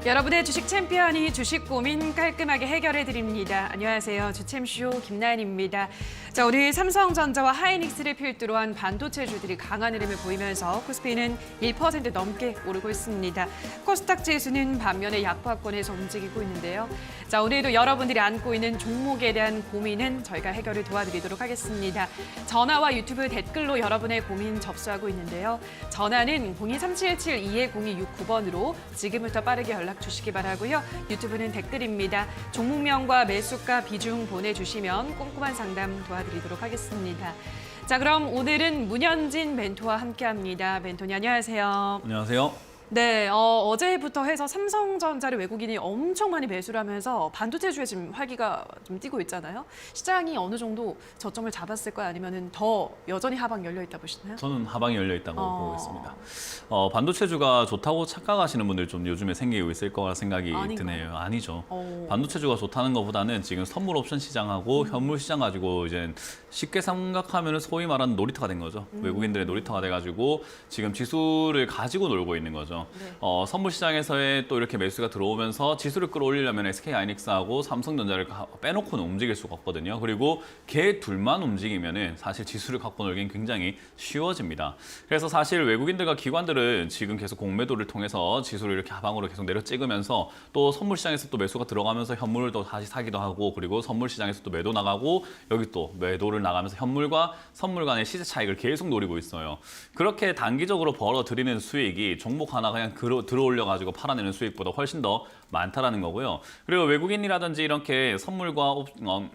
여러분의 주식 챔피언이 주식 고민 깔끔하게 해결해 드립니다. 안녕하세요. 주챔쇼 김나연입니다. 자, 오늘 삼성전자와 하이닉스를 필두로 한 반도체주들이 강한 흐름을 보이면서 코스피는 1% 넘게 오르고 있습니다. 코스닥 지수는 반면에 약보합권에서 움직이고 있는데요. 자, 오늘도 여러분들이 안고 있는 종목에 대한 고민은 저희가 해결을 도와드리도록 하겠습니다. 전화와 유튜브 댓글로 여러분의 고민 접수하고 있는데요. 전화는 02-3717-22069번으로 지금부터 빠르게 연락 주시기 바라고요. 유튜브는 댓글입니다. 종목명과 매수가 비중 보내주시면 꼼꼼한 상담 도와드리도록 하겠습니다. 자, 그럼 오늘은 문현진 멘토와 함께합니다. 멘토님 안녕하세요. 안녕하세요. 네, 어제부터 해서 삼성전자를 외국인이 엄청 많이 매수를 하면서 반도체주에 지금 활기가 좀 띄고 있잖아요. 시장이 어느 정도 저점을 잡았을까요? 아니면 더 여전히 하방 열려 있다 보시나요? 저는 하방이 열려 있다고 보고 있습니다. 반도체주가 좋다고 착각하시는 분들 좀 요즘에 생기고 있을 거라 생각이 드네요. 아니죠. 반도체주가 좋다는 것보다는 지금 선물 옵션 시장하고 현물 시장 가지고 이제 쉽게 생각하면 소위 말하는 놀이터가 된 거죠. 외국인들의 놀이터가 돼가지고 지금 지수를 가지고 놀고 있는 거죠. 네. 선물 시장에서의 또 이렇게 매수가 들어오면서 지수를 끌어올리려면 SK하이닉스하고 삼성전자를 빼놓고는 움직일 수가 없거든요. 그리고 걔 둘만 움직이면은 사실 지수를 갖고 놀기는 굉장히 쉬워집니다. 그래서 사실 외국인들과 기관들은 지금 계속 공매도를 통해서 지수를 이렇게 하방으로 계속 내려 찍으면서 또 선물 시장에서 또 매수가 들어가면서 현물을 또 다시 사기도 하고, 그리고 선물 시장에서 또 매도 나가고, 여기 또 매도를 나가면서 현물과 선물 간의 시세 차익을 계속 노리고 있어요. 그렇게 단기적으로 벌어들이는 수익이 종목 하나 그냥 들어올려가지고 팔아내는 수익보다 훨씬 더 많다라는 거고요. 그리고 외국인이라든지 이렇게 선물과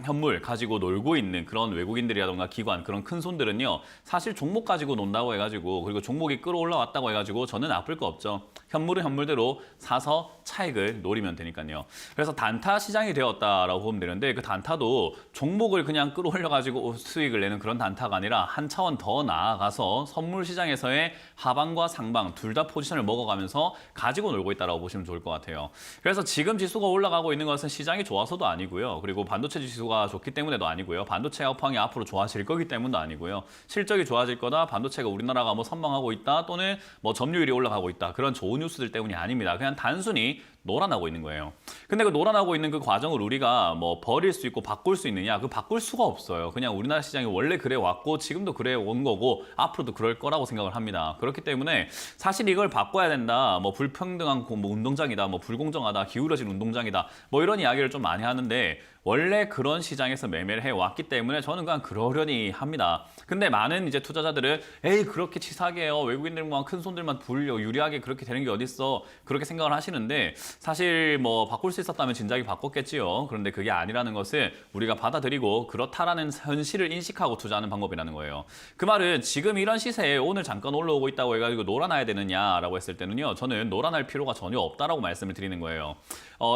현물 가지고 놀고 있는 그런 외국인들이라든가 기관, 그런 큰 손들은요, 사실 종목 가지고 논다고 해가지고, 그리고 종목이 끌어올라왔다고 해가지고 저는 나쁠 거 없죠. 현물은 현물대로 사서 차익을 노리면 되니까요. 그래서 단타 시장이 되었다라고 보면 되는데, 그 단타도 종목을 그냥 끌어올려가지고 수익을 내는 그런 단타가 아니라 한 차원 더 나아가서 선물 시장에서의 하방과 상방 둘 다 포지션을 먹어가면서 가지고 놀고 있다라고 보시면 좋을 것 같아요. 그래서 지금 지수가 올라가고 있는 것은 시장이 좋아서도 아니고요. 그리고 반도체 지수가 좋기 때문에도 아니고요. 반도체 업황이 앞으로 좋아질 거기 때문도 아니고요. 실적이 좋아질 거다, 반도체가 우리나라가 뭐 선방하고 있다, 또는 뭐 점유율이 올라가고 있다, 그런 좋은 뉴스들 때문이 아닙니다. 그냥 단순히 놀아나고 있는 거예요. 근데 그 놀아나고 있는 그 과정을 우리가 뭐 버릴 수 있고 바꿀 수 있느냐? 그 바꿀 수가 없어요. 그냥 우리나라 시장이 원래 그래 왔고 지금도 그래 온 거고 앞으로도 그럴 거라고 생각을 합니다. 그렇기 때문에 사실 이걸 바꿔야 된다, 뭐 불평등한 뭐 운동장이다, 뭐 불공정하다, 기울어진 운동장이다, 뭐 이런 이야기를 좀 많이 하는데, 원래 그런 시장에서 매매를 해왔기 때문에 저는 그냥 그러려니 합니다. 근데 많은 이제 투자자들은 에이 그렇게 치사하게 해요, 외국인들만 큰 손들만 유리하게 그렇게 되는 게 어딨어, 그렇게 생각을 하시는데, 사실 뭐 바꿀 수 있었다면 진작에 바꿨겠지요. 그런데 그게 아니라는 것을 우리가 받아들이고 그렇다라는 현실을 인식하고 투자하는 방법이라는 거예요. 그 말은 지금 이런 시세에 오늘 잠깐 올라오고 있다고 해가지고 놀아나야 되느냐라고 했을 때는요, 저는 놀아날 필요가 전혀 없다라고 말씀을 드리는 거예요.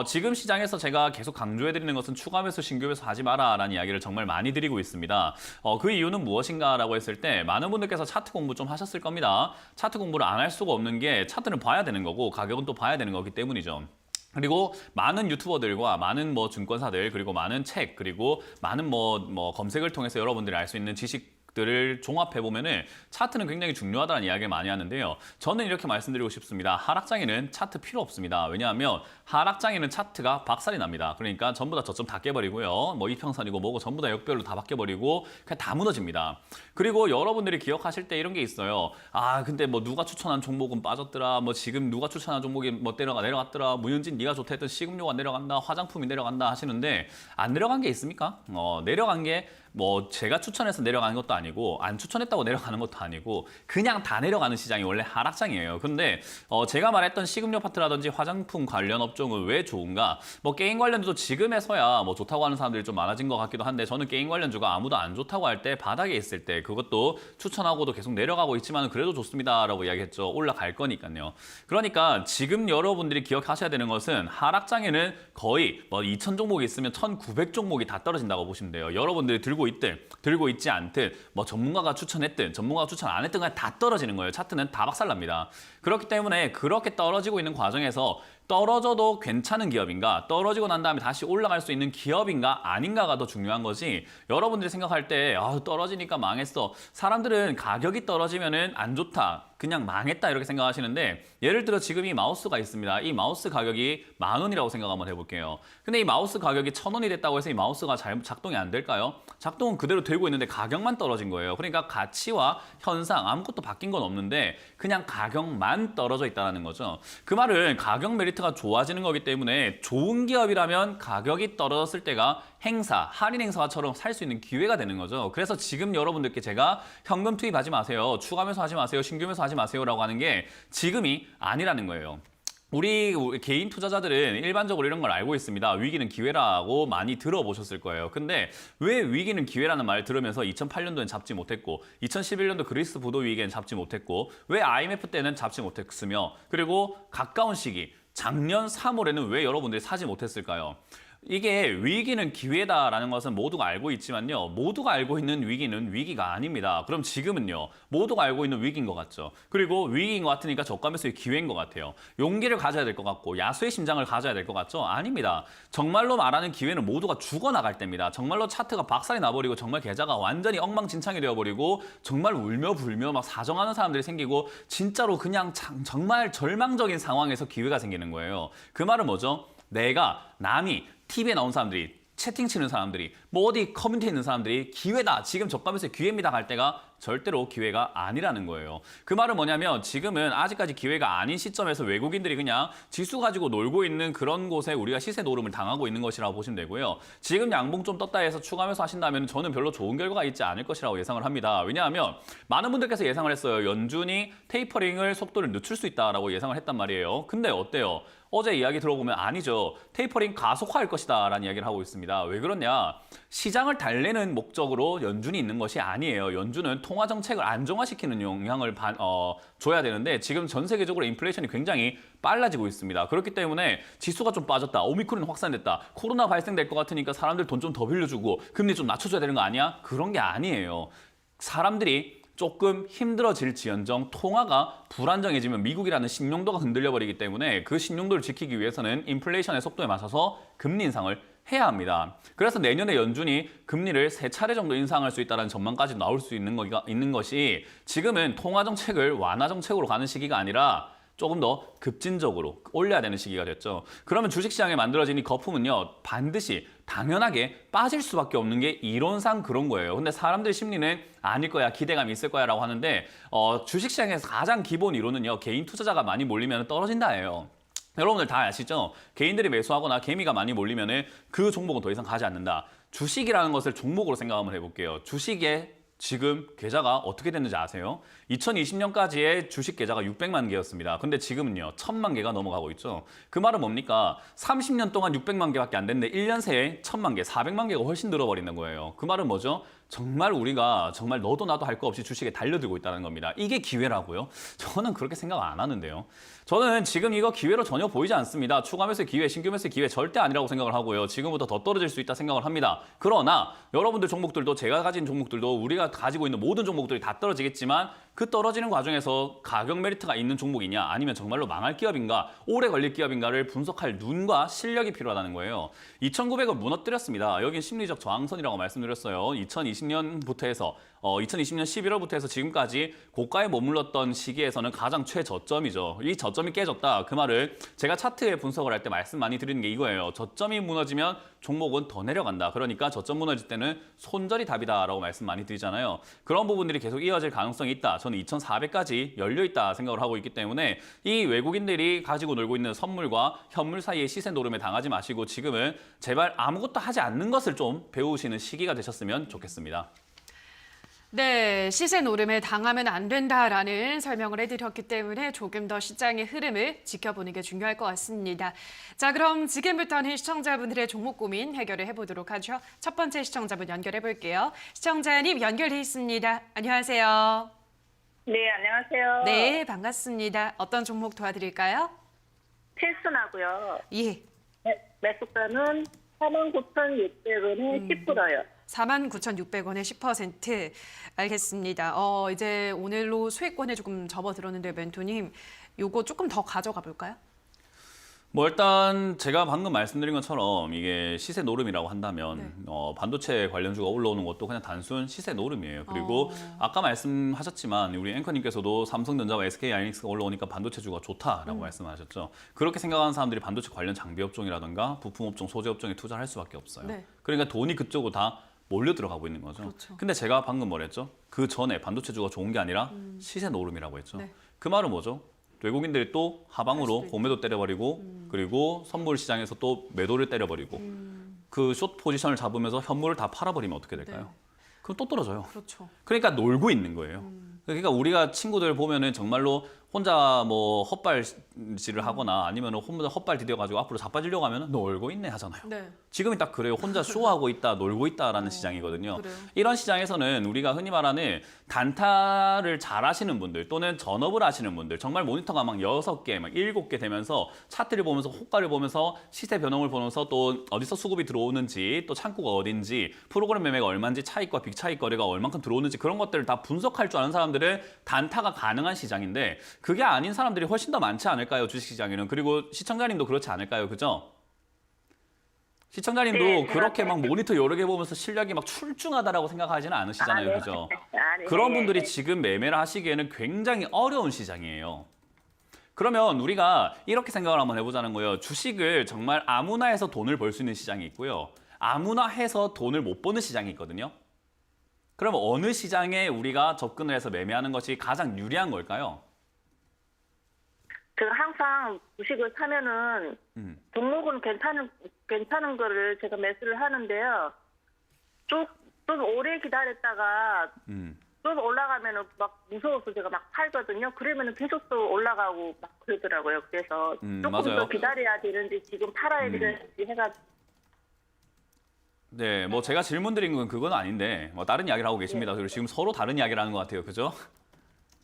지금 시장에서 제가 계속 강조해드리는 것은 추가 매수, 신규 매수 하지 마라라는 이야기를 정말 많이 드리고 있습니다. 그 이유는 무엇인가라고 했을 때, 많은 분들께서 차트 공부 좀 하셨을 겁니다. 차트 공부를 안 할 수가 없는 게 차트는 봐야 되는 거고 가격은 또 봐야 되는 거기 때문이죠. 그리고 많은 유튜버들과 많은 뭐 증권사들, 그리고 많은 책, 그리고 많은 뭐 검색을 통해서 여러분들이 알 수 있는 지식들을 종합해 보면은 차트는 굉장히 중요하다는 이야기를 많이 하는데요. 저는 이렇게 말씀드리고 싶습니다. 하락장에는 차트 필요 없습니다. 왜냐하면 하락장에는 차트가 박살이 납니다. 그러니까 전부 다 저점 다 깨버리고요. 뭐 이평선이고 뭐고 전부 다 역별로 다 바뀌어버리고 그냥 다 무너집니다. 그리고 여러분들이 기억하실 때 이런 게 있어요. 아 근데 뭐 누가 추천한 종목은 빠졌더라, 뭐 지금 누가 추천한 종목이 뭐 내려갔더라, 무현진 네가 좋다 했던 식음료가 내려간다, 화장품이 내려간다 하시는데, 안 내려간 게 있습니까? 내려간 게 뭐 제가 추천해서 내려가는 것도 아니고 안 추천했다고 내려가는 것도 아니고 그냥 다 내려가는 시장이 원래 하락장이에요. 근데 제가 말했던 식음료 파트라든지 화장품 관련 업종은 왜 좋은가? 뭐 게임 관련주도 지금에서야 뭐 좋다고 하는 사람들이 좀 많아진 것 같기도 한데, 저는 게임 관련주가 아무도 안 좋다고 할 때, 바닥에 있을 때 그것도 추천하고도 계속 내려가고 있지만 그래도 좋습니다라고 이야기했죠. 올라갈 거니까요. 그러니까 지금 여러분들이 기억하셔야 되는 것은, 하락장에는 거의 뭐 2,000 종목이 있으면 1,900 종목이 다 떨어진다고 보시면 돼요. 여러분들이 들고 있든 들고 있지 않든, 뭐 전문가가 추천했든 전문가가 추천 안 했든 그냥 다 떨어지는 거예요. 차트는 다 박살납니다. 그렇기 때문에 그렇게 떨어지고 있는 과정에서 떨어져도 괜찮은 기업인가, 떨어지고 난 다음에 다시 올라갈 수 있는 기업인가 아닌가가 더 중요한 거지. 여러분들이 생각할 때 떨어지니까 망했어. 사람들은 가격이 떨어지면은 안 좋다, 그냥 망했다 이렇게 생각하시는데, 예를 들어 지금 이 마우스가 있습니다. 이 마우스 가격이 10,000원이라고 생각 한번 해볼게요. 근데 이 마우스 가격이 1,000원이 됐다고 해서 이 마우스가 작동이 안 될까요? 작동은 그대로 되고 있는데 가격만 떨어진 거예요. 그러니까 가치와 현상 아무것도 바뀐 건 없는데 그냥 가격만 떨어져 있다는 거죠. 그 말은 가격 메리트가 좋아지는 거기 때문에 좋은 기업이라면 가격이 떨어졌을 때가 행사, 할인 행사처럼 살 수 있는 기회가 되는 거죠. 그래서 지금 여러분들께 제가 현금 투입하지 마세요, 추가 매수 하지 마세요, 신규 매수 하지 마세요라고 하는 게 지금이 아니라는 거예요. 우리 개인 투자자들은 일반적으로 이런 걸 알고 있습니다. 위기는 기회라고 많이 들어보셨을 거예요. 근데 왜 위기는 기회라는 말을 들으면서 2008년도엔 잡지 못했고 2011년도 그리스 부도 위기엔 잡지 못했고 왜 IMF 때는 잡지 못했으며 그리고 가까운 시기 작년 3월에는 왜 여러분들이 사지 못했을까요? 이게 위기는 기회다라는 것은 모두가 알고 있지만요. 모두가 알고 있는 위기는 위기가 아닙니다. 그럼 지금은요. 모두가 알고 있는 위기인 것 같죠. 그리고 위기인 것 같으니까 저가 매수의 기회인 것 같아요. 용기를 가져야 될 것 같고 야수의 심장을 가져야 될 것 같죠? 아닙니다. 정말로 말하는 기회는 모두가 죽어나갈 때입니다. 정말로 차트가 박살이 나버리고 정말 계좌가 완전히 엉망진창이 되어버리고 정말 울며 불며 막 사정하는 사람들이 생기고 진짜로 그냥 정말 절망적인 상황에서 기회가 생기는 거예요. 그 말은 뭐죠? 남이 TV에 나온 사람들이, 채팅 치는 사람들이, 뭐 어디 커뮤니티에 있는 사람들이 기회다, 지금 저가 매수의 기회입니다 할 때가 절대로 기회가 아니라는 거예요. 그 말은 뭐냐면 지금은 아직까지 기회가 아닌 시점에서 외국인들이 그냥 지수 가지고 놀고 있는 그런 곳에 우리가 시세 노름을 당하고 있는 것이라고 보시면 되고요. 지금 양봉 좀 떴다 해서 추가 매수 하신다면 저는 별로 좋은 결과가 있지 않을 것이라고 예상을 합니다. 왜냐하면 많은 분들께서 예상을 했어요. 연준이 테이퍼링을 속도를 늦출 수 있다라고 예상을 했단 말이에요. 근데 어때요? 어제 이야기 들어보면 아니죠. 테이퍼링 가속화할 것이다 라는 이야기를 하고 있습니다. 왜 그러냐? 시장을 달래는 목적으로 연준이 있는 것이 아니에요. 연준은 통화 정책을 안정화시키는 영향을 줘야 되는데 지금 전 세계적으로 인플레이션이 굉장히 빨라지고 있습니다. 그렇기 때문에 지수가 좀 빠졌다, 오미크론 확산됐다, 코로나 발생될 것 같으니까 사람들 돈 좀 더 빌려주고 금리 좀 낮춰줘야 되는 거 아니야? 그런 게 아니에요. 사람들이 조금 힘들어질지언정 통화가 불안정해지면 미국이라는 신용도가 흔들려버리기 때문에 그 신용도를 지키기 위해서는 인플레이션의 속도에 맞춰서 금리 인상을 해야 합니다. 그래서 내년에 연준이 금리를 3차례 정도 인상할 수 있다는 전망까지 나올 수 있는 것이 지금은 통화 정책을 완화 정책으로 가는 시기가 아니라 조금 더 급진적으로 올려야 되는 시기가 됐죠. 그러면 주식시장에 만들어진 이 거품은요, 반드시 당연하게 빠질 수밖에 없는 게 이론상 그런 거예요. 근데 사람들의 심리는 아닐 거야, 기대감이 있을 거야 라고 하는데 주식시장에서 가장 기본 이론은요, 개인 투자자가 많이 몰리면 떨어진다예요. 여러분들 다 아시죠? 개인들이 매수하거나 개미가 많이 몰리면 그 종목은 더 이상 가지 않는다. 주식이라는 것을 종목으로 생각 한번 해볼게요. 주식에 지금 계좌가 어떻게 됐는지 아세요? 2020년까지의 주식 계좌가 600만 개였습니다. 근데 지금은요, 1000만 개가 넘어가고 있죠. 그 말은 뭡니까? 30년 동안 600만 개밖에 안 됐는데 1년 새에 1000만 개, 400만 개가 훨씬 늘어버리는 거예요. 그 말은 뭐죠? 정말 우리가 정말 너도 나도 할 거 없이 주식에 달려들고 있다는 겁니다. 이게 기회라고요? 저는 그렇게 생각 안 하는데요. 저는 지금 이거 기회로 전혀 보이지 않습니다. 추가 매수의 기회, 신규 매수의 기회 절대 아니라고 생각을 하고요. 지금부터 더 떨어질 수 있다 생각을 합니다. 그러나 여러분들 종목들도, 제가 가진 종목들도, 우리가 가지고 있는 모든 종목들이 다 떨어지겠지만 그 떨어지는 과정에서 가격 메리트가 있는 종목이냐 아니면 정말로 망할 기업인가 오래 걸릴 기업인가를 분석할 눈과 실력이 필요하다는 거예요. 2,900을 무너뜨렸습니다. 여긴 심리적 저항선이라고 말씀드렸어요. 2020년부터 해서 2020년 11월부터 해서 지금까지 고가에 머물렀던 시기에서는 가장 최저점이죠. 이 저점이 깨졌다. 그 말은 제가 차트에 분석을 할 때 말씀 많이 드리는 게 이거예요. 저점이 무너지면 종목은 더 내려간다. 그러니까 저점 무너질 때는 손절이 답이다라고 말씀 많이 드리잖아요. 그런 부분들이 계속 이어질 가능성이 있다. 저는 2,400까지 열려있다 생각을 하고 있기 때문에 이 외국인들이 가지고 놀고 있는 선물과 현물 사이의 시세 노름에 당하지 마시고 지금은 제발 아무것도 하지 않는 것을 좀 배우시는 시기가 되셨으면 좋겠습니다. 네, 시세 노름에 당하면 안 된다라는 설명을 해드렸기 때문에 조금 더 시장의 흐름을 지켜보는 게 중요할 것 같습니다. 자, 그럼 지금부터는 시청자분들의 종목 고민 해결을 해보도록 하죠. 첫 번째 시청자분 연결해 볼게요. 시청자님 연결돼 있습니다. 안녕하세요. 네, 안녕하세요. 네, 반갑습니다. 어떤 종목 도와드릴까요? 필순하고요. 예. 매수가는 49,600원에 10%요. 49,600원에 10%. 알겠습니다. 이제 오늘로 수익권에 조금 접어들었는데 멘토님, 요거 조금 더 가져가 볼까요? 뭐 일단 제가 방금 말씀드린 것처럼 이게 시세 노름이라고 한다면 네. 반도체 관련주가 올라오는 것도 그냥 단순 시세 노름이에요. 그리고 아까 말씀하셨지만 우리 앵커님께서도 삼성전자와 SK하이닉스가 올라오니까 반도체주가 좋다라고 말씀하셨죠. 그렇게 생각하는 사람들이 반도체 관련 장비 업종이라든가 부품 업종, 소재 업종에 투자를 할 수밖에 없어요. 네. 그러니까 돈이 그쪽으로 다 몰려 들어가고 있는 거죠. 그렇죠. 근데 제가 방금 뭐랬죠? 그 전에 반도체주가 좋은 게 아니라 시세 노름이라고 했죠. 네. 그 말은 뭐죠? 외국인들이 또 하방으로 할 수도 공매도 때려버리고 그리고 선물 시장에서 또 매도를 때려버리고 그 숏 포지션을 잡으면서 현물을 다 팔아버리면 어떻게 될까요? 네. 그럼 또 떨어져요. 그렇죠. 그러니까 놀고 있는 거예요. 그러니까 우리가 친구들 보면은 정말로 혼자 뭐 헛발질을 하거나 아니면 혼자 헛발 디뎌가지고 앞으로 자빠지려고 하면 놀고 있네 하잖아요. 네. 지금이 딱 그래요. 혼자 쇼하고 있다, 놀고 있다라는 시장이거든요. 그래요? 이런 시장에서는 우리가 흔히 말하는 단타를 잘 하시는 분들 또는 전업을 하시는 분들 정말 모니터가 막 6개, 막 7개 되면서 차트를 보면서 호가를 보면서 시세 변동을 보면서 또 어디서 수급이 들어오는지 또 창구가 어딘지 프로그램 매매가 얼마인지 차익과 빅차익 거래가 얼만큼 들어오는지 그런 것들을 다 분석할 줄 아는 사람들은 단타가 가능한 시장인데 그게 아닌 사람들이 훨씬 더 많지 않을까요? 주식시장에는. 그리고 시청자님도 그렇지 않을까요? 그죠? 시청자님도 네, 그렇게 막 모니터 여러 개 보면서 실력이 막 출중하다라고 생각하지는 않으시잖아요. 네. 그죠? 네. 그런 분들이 지금 매매를 하시기에는 굉장히 어려운 시장이에요. 그러면 우리가 이렇게 생각을 한번 해보자는 거예요. 주식을 정말 아무나 해서 돈을 벌 수 있는 시장이 있고요. 아무나 해서 돈을 못 버는 시장이 있거든요. 그럼 어느 시장에 우리가 접근을 해서 매매하는 것이 가장 유리한 걸까요? 제가 항상 주식을 사면은 종목은 괜찮은 거를 제가 매수를 하는데요. 좀 오래 기다렸다가 좀 올라가면은 막 무서워서 제가 막 팔거든요. 그러면은 계속 또 올라가고 막 그러더라고요. 그래서 조금 맞아요. 더 기다려야 되는지 지금 팔아야 되는지 해가지고. 네, 뭐 제가 질문 드린 건 그건 아닌데 뭐 다른 이야기를 하고 계십니다. 그리고 지금 서로 다른 이야기를 하는 것 같아요. 그죠?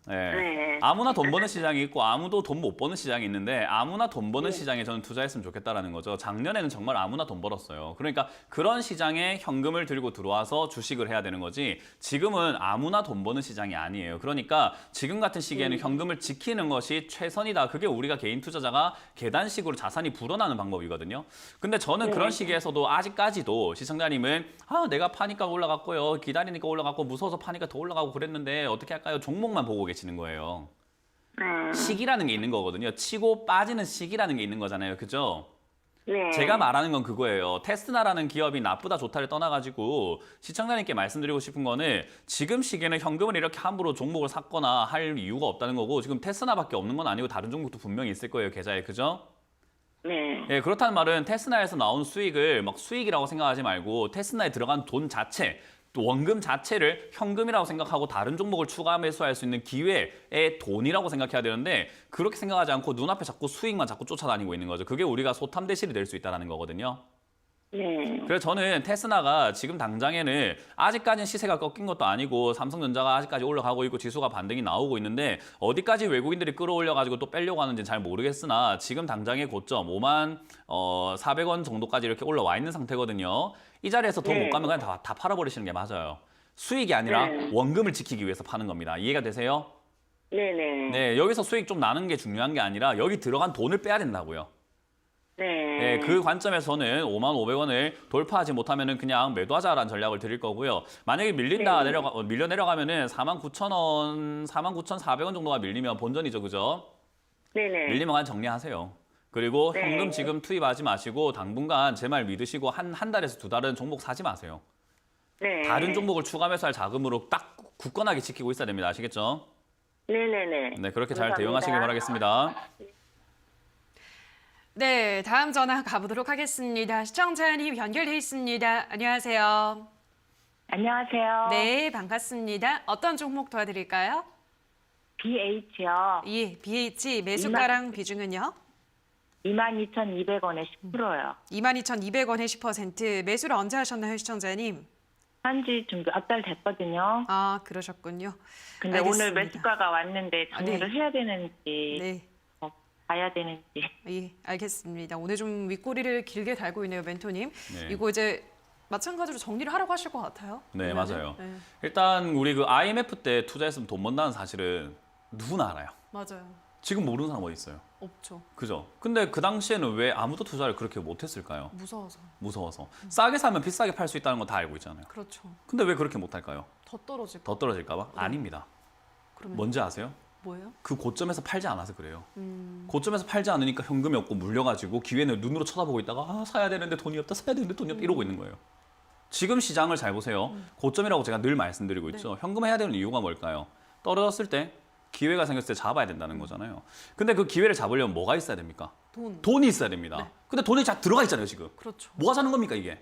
네. 네. 아무나 돈 버는 시장이 있고 아무도 돈 못 버는 시장이 있는데 아무나 돈 버는 시장에 저는 투자했으면 좋겠다라는 거죠. 작년에는 정말 아무나 돈 벌었어요. 그러니까 그런 시장에 현금을 들고 들어와서 주식을 해야 되는 거지 지금은 아무나 돈 버는 시장이 아니에요. 그러니까 지금 같은 시기에는 현금을 지키는 것이 최선이다. 그게 우리가 개인 투자자가 계단식으로 자산이 불어나는 방법이거든요. 근데 저는 그런 시기에서도 아직까지도 시청자님은 내가 파니까 올라갔고요. 기다리니까 올라갔고 무서워서 파니까 더 올라가고 그랬는데 어떻게 할까요? 종목만 보고 계시는 거예요. 시기라는 게 있는 거거든요. 치고 빠지는 시기라는 게 있는 거잖아요. 그죠? 네. 제가 말하는 건 그거예요. 테스나라는 기업이 나쁘다 좋다를 떠나가지고 시청자님께 말씀드리고 싶은 거는 지금 시기에는 현금을 이렇게 함부로 종목을 샀거나 할 이유가 없다는 거고 지금 테스나밖에 없는 건 아니고 다른 종목도 분명히 있을 거예요. 계좌에. 그죠? 네. 예, 그렇다는 말은 테스나에서 나온 수익을 막 수익이라고 생각하지 말고 테스나에 들어간 돈 자체 또 원금 자체를 현금이라고 생각하고 다른 종목을 추가 매수할 수 있는 기회의 돈이라고 생각해야 되는데 그렇게 생각하지 않고 눈앞에 자꾸 수익만 자꾸 쫓아다니고 있는 거죠. 그게 우리가 소탐대실이 될 수 있다는 거거든요. 네. 그래서 저는 테스나가 지금 당장에는 아직까지는 시세가 꺾인 것도 아니고 삼성전자가 아직까지 올라가고 있고 지수가 반등이 나오고 있는데 어디까지 외국인들이 끌어올려가지고 또 빼려고 하는지는 잘 모르겠으나 지금 당장의 고점 5만 400원 정도까지 이렇게 올라와 있는 상태거든요. 이 자리에서 더 못 가면 그냥 다 팔아버리시는 게 맞아요. 수익이 아니라 원금을 지키기 위해서 파는 겁니다. 이해가 되세요? 네네. 네, 여기서 수익 좀 나는 게 중요한 게 아니라 여기 들어간 돈을 빼야 된다고요. 네. 네, 그 관점에서는 5만 500원을 돌파하지 못하면은 그냥 매도하자라는 전략을 드릴 거고요. 만약에 밀린다 밀려 내려가면은 49,000원, 49,400원 정도가 밀리면 본전이죠, 그죠? 네네. 밀리면 그냥 정리하세요. 그리고 네. 현금 지금 투입하지 마시고 당분간 제 말 믿으시고 한 달에서 두 달은 종목 사지 마세요. 네. 다른 종목을 추가 매수할 자금으로 딱 굳건하게 지키고 있어야 됩니다. 아시겠죠? 네네네. 네, 그렇게 잘 감사합니다. 대응하시길 바라겠습니다. 네, 다음 전화 가보도록 하겠습니다. 시청자님 연결돼 있습니다. 안녕하세요. 안녕하세요. 네, 반갑습니다. 어떤 종목 도와드릴까요? BH요. 예, BH 매수가랑 비중은요? 22,200원에 10%요. 22,200원에 10%. 매수를 언제 하셨나요, 시청자님? 한지 좀 몇 달 됐거든요. 아, 그러셨군요. 근데 알겠습니다. 오늘 매수가가 왔는데 정리를 네. 해야 되는지 네, 봐야 되는지. 예, 알겠습니다. 오늘 좀 윗꼬리를 길게 달고 있네요, 멘토님. 네. 이거 이제 마찬가지로 정리를 하라고 하실 것 같아요. 네, 보면은. 맞아요. 네, 일단 우리 그 IMF 때 투자했으면 돈 번다는 사실은 누구나 알아요. 맞아요. 지금 모르는 사람 어디 있어요? 없죠. 그죠? 근데 그 당시에는 왜 아무도 투자를 그렇게 못했을까요? 무서워서. 무서워서. 싸게 사면 비싸게 팔 수 있다는 거 다 알고 있잖아요. 그렇죠. 근데 왜 그렇게 못할까요? 더 떨어질 더 떨어질까 봐? 아닙니다. 그러면 뭔지 아세요? 뭐예요? 그 고점에서 팔지 않아서 그래요. 고점에서 팔지 않으니까 현금이 없고 물려가지고 기회는 눈으로 쳐다보고 있다가 아, 사야 되는데 돈이 없다, 사야 되는데 돈이 없다 이러고 있는 거예요. 지금 시장을 잘 보세요. 고점이라고 제가 늘 말씀드리고 있죠. 현금해야 되는 이유가 뭘까요? 떨어졌을 때 기회가 생겼을 때 잡아야 된다는 거잖아요. 근데 그 기회를 잡으려면 뭐가 있어야 됩니까? 돈이 있어야 됩니다. 근데 돈이 잘 들어가 있잖아요, 지금. 그렇죠. 뭐 하자는 겁니까, 이게?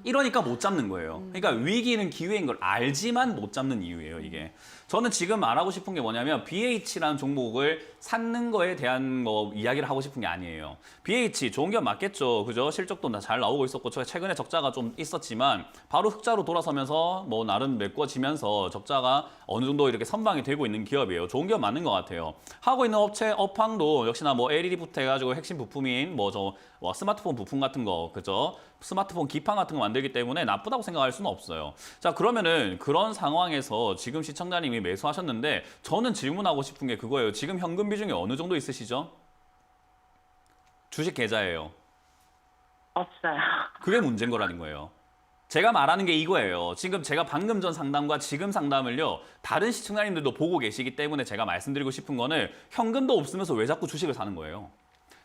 이러니까 못 잡는 거예요. 그러니까 위기는 기회인 걸 알지만 못 잡는 이유예요, 이게. 저는 지금 말하고 싶은 게 뭐냐면 BH라는 종목을 찾는 거에 대한 뭐 이야기를 하고 싶은 게 아니에요. BH 좋은 기업 맞겠죠. 그죠? 실적도 다 잘 나오고 있었고 최근에 적자가 좀 있었지만 바로 흑자로 돌아서면서 뭐 나름 메꿔지면서 적자가 어느 정도 이렇게 선방이 되고 있는 기업이에요. 좋은 기업 맞는 것 같아요. 하고 있는 업체 업황도 역시나 뭐 LED부터 해가지고 핵심 부품인 스마트폰 부품 같은 거, 그죠? 스마트폰 기판 같은 거 만들기 때문에 나쁘다고 생각할 수는 없어요. 자, 그러면은 그런 상황에서 지금 시청자님이 매수하셨는데 저는 질문하고 싶은 게 그거예요. 지금 현금 비중이 어느 정도 있으시죠? 주식 계좌예요. 없어요. 그게 문제인 거라는 거예요. 제가 말하는 게 이거예요. 지금 제가 방금 전 상담과 지금 상담을요, 다른 시청자님들도 보고 계시기 때문에 제가 말씀드리고 싶은 거는 현금도 없으면서 왜 자꾸 주식을 사는 거예요?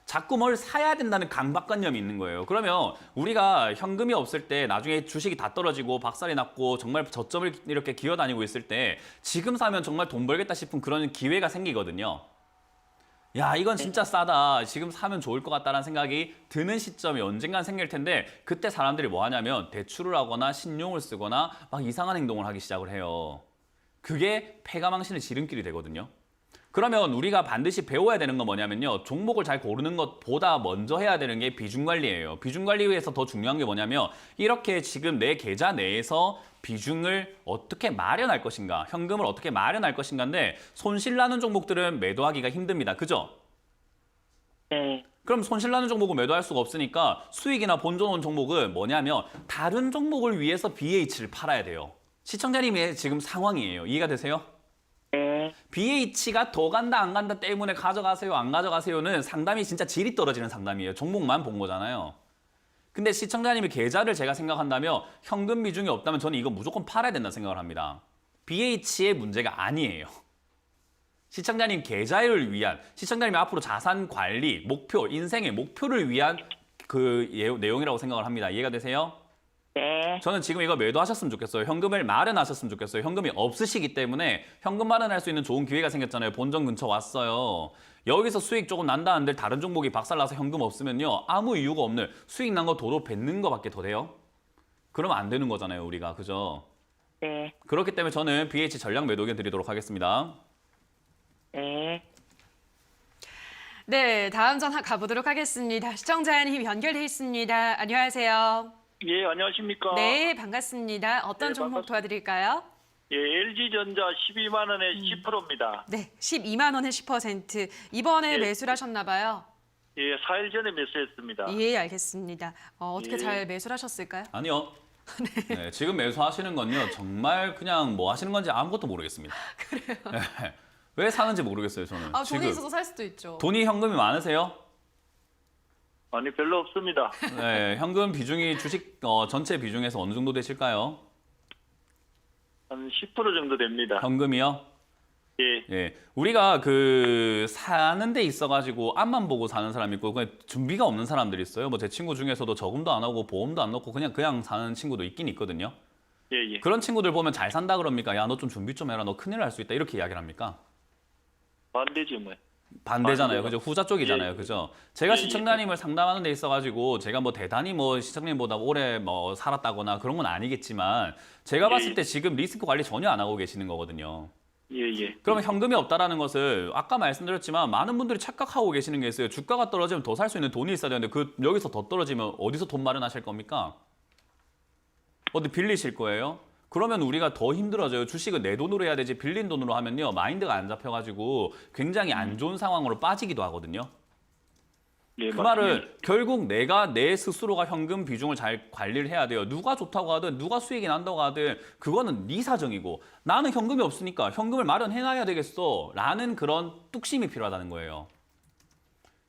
자꾸 뭘 사야 된다는 강박관념이 있는 거예요. 그러면 우리가 현금이 없을 때 나중에 주식이 다 떨어지고 박살이 났고 정말 저점을 이렇게 기어다니고 있을 때 지금 사면 정말 돈 벌겠다 싶은 그런 기회가 생기거든요. 야, 이건 진짜 싸다. 지금 사면 좋을 것 같다는 생각이 드는 시점이 언젠간 생길 텐데 그때 사람들이 뭐 하냐면 대출을 하거나 신용을 쓰거나 막 이상한 행동을 하기 시작을 해요. 그게 패가망신의 지름길이 되거든요. 그러면 우리가 반드시 배워야 되는 건 뭐냐면요. 종목을 잘 고르는 것보다 먼저 해야 되는 게 비중관리예요. 비중관리에서 더 중요한 게 뭐냐면 이렇게 지금 내 계좌 내에서 비중을 어떻게 마련할 것인가, 현금을 어떻게 마련할 것인가인데 손실 나는 종목들은 매도하기가 힘듭니다. 그죠? 네. 그럼 손실 나는 종목은 매도할 수가 없으니까 수익이나 본전 온 종목은 뭐냐면 다른 종목을 위해서 BH를 팔아야 돼요. 시청자님의 지금 상황이에요. 이해가 되세요? 네. BH가 더 간다 안 간다 때문에 가져가세요 안 가져가세요는 상담이 진짜 질이 떨어지는 상담이에요. 종목만 본 거잖아요. 근데 시청자님의 계좌를 제가 생각한다면 현금 비중이 없다면 저는 이거 무조건 팔아야 된다 생각을 합니다. BH의 문제가 아니에요. 시청자님 계좌를 위한, 시청자님이 앞으로 자산 관리, 목표, 인생의 목표를 위한 그 내용이라고 생각을 합니다. 이해가 되세요? 네. 저는 지금 이거 매도하셨으면 좋겠어요. 현금을 마련하셨으면 좋겠어요. 현금이 없으시기 때문에 현금 마련할 수 있는 좋은 기회가 생겼잖아요. 본전 근처 왔어요. 여기서 수익 조금 난다는데 다른 종목이 박살나서 현금 없으면요. 아무 이유가 없는 수익 난 거 도로 뱉는 거밖에 더 돼요. 그러면 안 되는 거잖아요. 우리가. 그죠? 네. 그렇기 때문에 저는 BH 전략 매도 의견 드리도록 하겠습니다. 네. 네, 다음 전화 가보도록 하겠습니다. 시청자님 연결돼 있습니다. 안녕하세요. 예, 안녕하십니까? 네, 반갑습니다. 어떤 네, 종목 반갑습니다. 도와드릴까요? 예, LG전자 12만 원에 10%입니다. 네, 12만 원에 10%. 이번에 예. 매수를 하셨나 봐요. 예, 4일 전에 매수했습니다. 예, 알겠습니다. 어떻게 예. 잘 매수를 하셨을까요? 아니요. 네, 지금 매수하시는 건요. 정말 그냥 뭐 하시는 건지 아무것도 모르겠습니다. 그래요? 네, 왜 사는지 모르겠어요. 저는. 아, 돈이 지금 있어서 살 수도 있죠. 돈이 현금이 많으세요? 아니, 별로 없습니다. 네, 현금 비중이 주식 전체 비중에서 어느 정도 되실까요? 한 10% 정도 됩니다. 현금이요? 예, 예, 우리가 그 사는 데 있어가지고 앞만 보고 사는 사람이 있고 그냥 준비가 없는 사람들이 있어요. 뭐 제 친구 중에서도 저금도 안 하고 보험도 안 넣고 그냥 사는 친구도 있긴 있거든요. 예, 예. 그런 친구들 보면 잘 산다 그럽니까? 야, 너 좀 준비 좀 해라. 너 큰일 날 수 있다. 이렇게 이야기를 합니까? 반대지 뭐. 반대잖아요. 반대죠. 그죠? 후자 쪽이잖아요. 예. 그죠? 제가 예, 시청자님을 상담하는 데 있어가지고 제가 뭐 대단히 뭐 시청자님보다 오래 뭐 살았다거나 그런 건 아니겠지만 제가 봤을 때 지금 리스크 관리 전혀 안 하고 계시는 거거든요. 예, 예. 그러면 현금이 없다라는 것을 아까 말씀드렸지만 많은 분들이 착각하고 계시는 게 있어요. 주가가 떨어지면 더 살 수 있는 돈이 있어야 되는데 여기서 더 떨어지면 어디서 돈 마련하실 겁니까? 어디 빌리실 거예요? 그러면 우리가 더 힘들어져요. 주식은 내 돈으로 해야 되지 빌린 돈으로 하면요. 마인드가 안 잡혀가지고 굉장히 안 좋은 상황으로 빠지기도 하거든요. 예, 그 맞습니다. 말은 결국 내가 내 스스로가 현금 비중을 잘 관리를 해야 돼요. 누가 좋다고 하든 누가 수익이 난다고 하든 그거는 네 사정이고 나는 현금이 없으니까 현금을 마련해놔야 되겠어 라는 그런 뚝심이 필요하다는 거예요.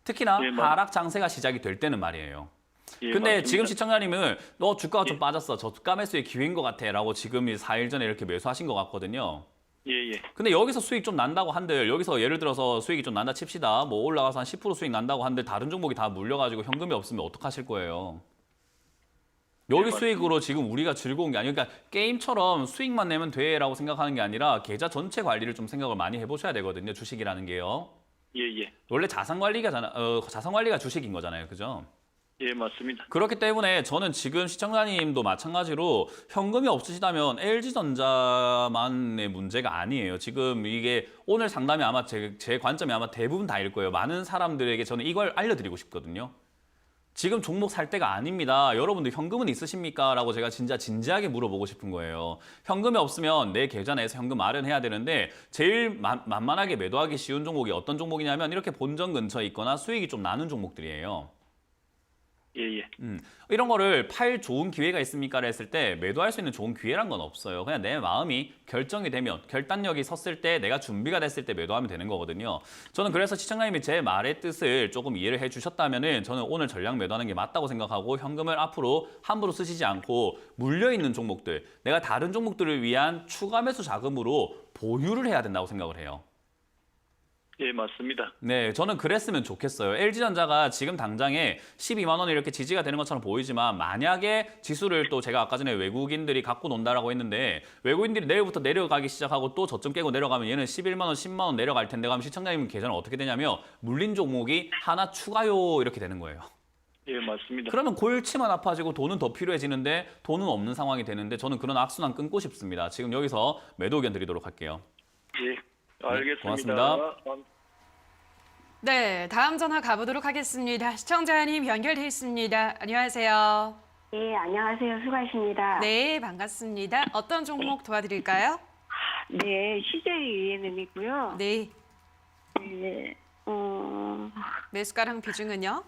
특히나 예, 하락 장세가 시작이 될 때는 말이에요. 예, 근데 맞습니다. 지금 시청자님은 너 주가가 좀 예. 빠졌어. 저가 매수의 기회인 것 같아 라고 지금 4일 전에 이렇게 매수하신 것 같거든요. 예, 예. 근데 여기서 수익 좀 난다고 한들 여기서 예를 들어서 수익이 좀 난다 칩시다. 뭐 올라가서 한 10% 수익 난다고 한들 다른 종목이 다 물려가지고 현금이 없으면 어떡하실 거예요? 여기 네, 수익으로 지금 우리가 즐거운 게 아니에요. 그러니까 게임처럼 수익만 내면 돼라고 생각하는 게 아니라 계좌 전체 관리를 좀 생각을 많이 해보셔야 되거든요. 주식이라는 게요. 예, 예. 원래 자산 관리가 주식인 거잖아요. 그죠? 예, 맞습니다. 그렇기 때문에 저는 지금 시청자님도 마찬가지로 현금이 없으시다면 LG전자만의 문제가 아니에요. 지금 이게 오늘 상담이 아마 제 관점이 아마 대부분 다일 거예요. 많은 사람들에게 저는 이걸 알려드리고 싶거든요. 지금 종목 살 때가 아닙니다. 여러분들 현금은 있으십니까? 라고 제가 진짜 진지하게 물어보고 싶은 거예요. 현금이 없으면 내 계좌 내에서 현금 마련해야 되는데 제일 만만하게 매도하기 쉬운 종목이 어떤 종목이냐면 이렇게 본전 근처에 있거나 수익이 좀 나는 종목들이에요. 예, 예. 이런 거를 팔 좋은 기회가 있습니까를 했을 때 매도할 수 있는 좋은 기회란 건 없어요. 그냥 내 마음이 결정이 되면 결단력이 섰을 때 내가 준비가 됐을 때 매도하면 되는 거거든요. 저는 그래서 시청자님이 제 말의 뜻을 조금 이해를 해주셨다면은 저는 오늘 전량 매도하는 게 맞다고 생각하고 현금을 앞으로 함부로 쓰시지 않고 물려있는 종목들 내가 다른 종목들을 위한 추가 매수 자금으로 보유를 해야 된다고 생각을 해요. 예, 맞습니다. 네, 저는 그랬으면 좋겠어요. LG전자가 지금 당장에 12만 원이 이렇게 지지가 되는 것처럼 보이지만 만약에 지수를 또 제가 아까 전에 외국인들이 갖고 논다라고 했는데 외국인들이 내일부터 내려가기 시작하고 또 저점 깨고 내려가면 얘는 11만 원, 10만 원 내려갈 텐데 그럼 시청자님 계좌는 어떻게 되냐면 물린 종목이 하나 추가요 이렇게 되는 거예요. 예, 맞습니다. 그러면 골치만 아파지고 돈은 더 필요해지는데 돈은 없는 상황이 되는데 저는 그런 악순환 끊고 싶습니다. 지금 여기서 매도 의견 드리도록 할게요. 예, 알겠습니다. 고맙습니다. 네, 다음 전화 가보도록 하겠습니다. 시청자님 연결돼 있습니다. 안녕하세요. 네, 안녕하세요. 수고하십니다. 네, 반갑습니다. 어떤 종목 도와드릴까요? 네, CJENM이고요. 네, 네, 매수가랑 비중은요?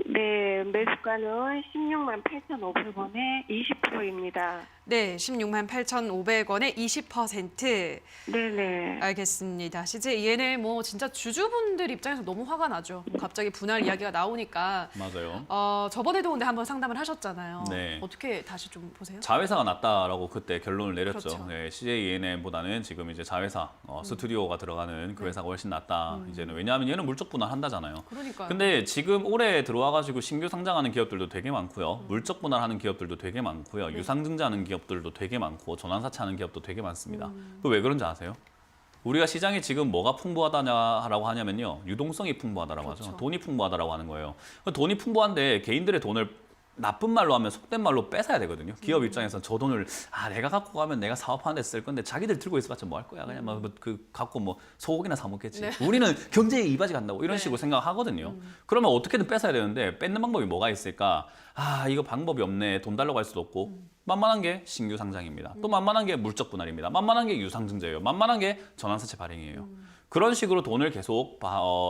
네, 매수가는 16만 8,500원에 20%입니다. 네, 16만 8,500원에 20%. 네네. 알겠습니다. CJ ENL 뭐 진짜 주주분들 입장에서 너무 화가 나죠. 갑자기 분할 이야기가 나오니까. 맞아요. 저번에도 근데 한번 상담을 하셨잖아요. 네. 어떻게 다시 좀 보세요? 자회사가 낫다라고 그때 결론을 내렸죠. 그렇죠. 네, CJENM보다는 지금 이제 자회사 스튜디오가 들어가는 그 회사가 훨씬 낫다. 이제는 왜냐하면 얘는 물적 분할한다잖아요. 그러니까요. 근데 지금 올해 들어와가지고 신규 상장하는 기업들도 되게 많고요. 물적 분할하는 기업들도 되게 많고요. 유상증자하는 기업들도 되게 많고 전환사채하는 기업도 되게 많습니다. 그 왜 그런지 아세요? 우리가 시장이 지금 뭐가 풍부하다라고 하냐면요. 유동성이 풍부하다라고 하죠. 그렇죠. 돈이 풍부하다라고 하는 거예요. 돈이 풍부한데 개인들의 돈을 나쁜 말로 하면 속된 말로 뺏어야 되거든요. 기업 입장에서는 저 돈을 내가 갖고 가면 내가 사업하는 데 쓸 건데 자기들 들고 있어봤자 뭐 할 거야. 그냥 그 갖고 뭐 소고기나 사 먹겠지. 네. 우리는 경제에 이바지 간다고 이런 네. 식으로 생각하거든요. 그러면 어떻게든 뺏어야 되는데 뺏는 방법이 뭐가 있을까? 이거 방법이 없네. 돈 달라고 할 수도 없고. 만만한 게 신규 상장입니다. 또 만만한 게 물적 분할입니다. 만만한 게 유상증자예요. 만만한 게 전환사채 발행이에요. 그런 식으로 돈을 계속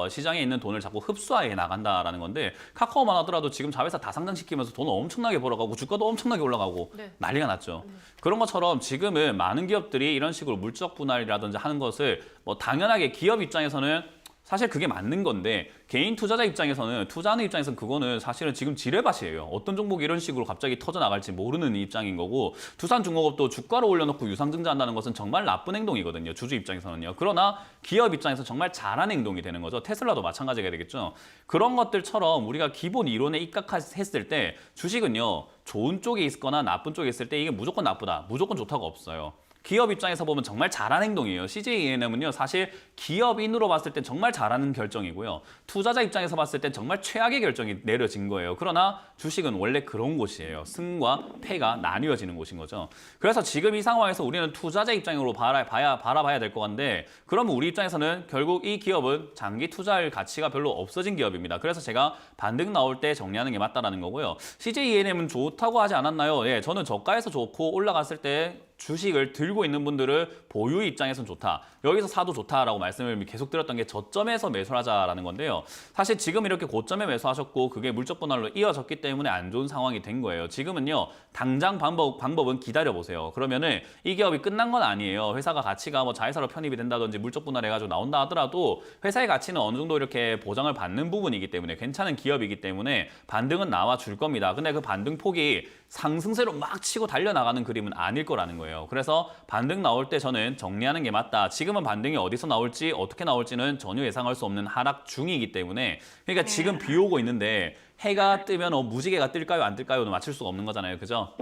시장에 있는 돈을 자꾸 흡수해 나간다라는 건데 카카오만 하더라도 지금 자회사 다 상장시키면서 돈을 엄청나게 벌어가고 주가도 엄청나게 올라가고 네. 난리가 났죠. 그런 것처럼 지금은 많은 기업들이 이런 식으로 물적 분할이라든지 하는 것을 뭐 당연하게 기업 입장에서는 사실 그게 맞는 건데 개인 투자자 입장에서는 투자하는 입장에서는 그거는 사실은 지금 지뢰밭이에요. 어떤 종목이 이런 식으로 갑자기 터져 나갈지 모르는 입장인 거고 두산중공업도 주가를 올려놓고 유상증자한다는 것은 정말 나쁜 행동이거든요. 주주 입장에서는요. 그러나 기업 입장에서 정말 잘한 행동이 되는 거죠. 테슬라도 마찬가지가 되겠죠. 그런 것들처럼 우리가 기본 이론에 입각했을 때 주식은요. 좋은 쪽에 있거나 나쁜 쪽에 있을 때 이게 무조건 나쁘다, 무조건 좋다가 없어요. 기업 입장에서 보면 정말 잘한 행동이에요. CJENM은요, 사실 기업인으로 봤을 땐 정말 잘하는 결정이고요. 투자자 입장에서 봤을 땐 정말 최악의 결정이 내려진 거예요. 그러나 주식은 원래 그런 곳이에요. 승과 패가 나뉘어지는 곳인 거죠. 그래서 지금 이 상황에서 우리는 투자자 입장으로 바라봐야 될 것 같은데 그러면 우리 입장에서는 결국 이 기업은 장기 투자할 가치가 별로 없어진 기업입니다. 그래서 제가 반등 나올 때 정리하는 게 맞다라는 거고요. CJENM은 좋다고 하지 않았나요? 예, 저는 저가에서 좋고 올라갔을 때 주식을 들고 있는 분들은 보유 입장에선 좋다. 여기서 사도 좋다라고 말씀을 계속 드렸던 게 저점에서 매수를 하자라는 건데요. 사실 지금 이렇게 고점에 매수하셨고 그게 물적 분할로 이어졌기 때문에 안 좋은 상황이 된 거예요. 지금은요. 당장 방법은 기다려보세요. 그러면은 이 기업이 끝난 건 아니에요. 회사가 가치가 뭐 자회사로 편입이 된다든지 물적 분할해가지고 나온다 하더라도 회사의 가치는 어느 정도 이렇게 보장을 받는 부분이기 때문에 괜찮은 기업이기 때문에 반등은 나와 줄 겁니다. 근데 그 반등 폭이 상승세로 막 치고 달려나가는 그림은 아닐 거라는 거예요. 그래서 반등 나올 때 저는 정리하는 게 맞다. 지금은 반등이 어디서 나올지 어떻게 나올지는 전혀 예상할 수 없는 하락 중이기 때문에 그러니까 지금 비 오고 있는데 해가 뜨면 무지개가 뜰까요 안 뜰까요는 맞출 수가 없는 거잖아요. 그죠?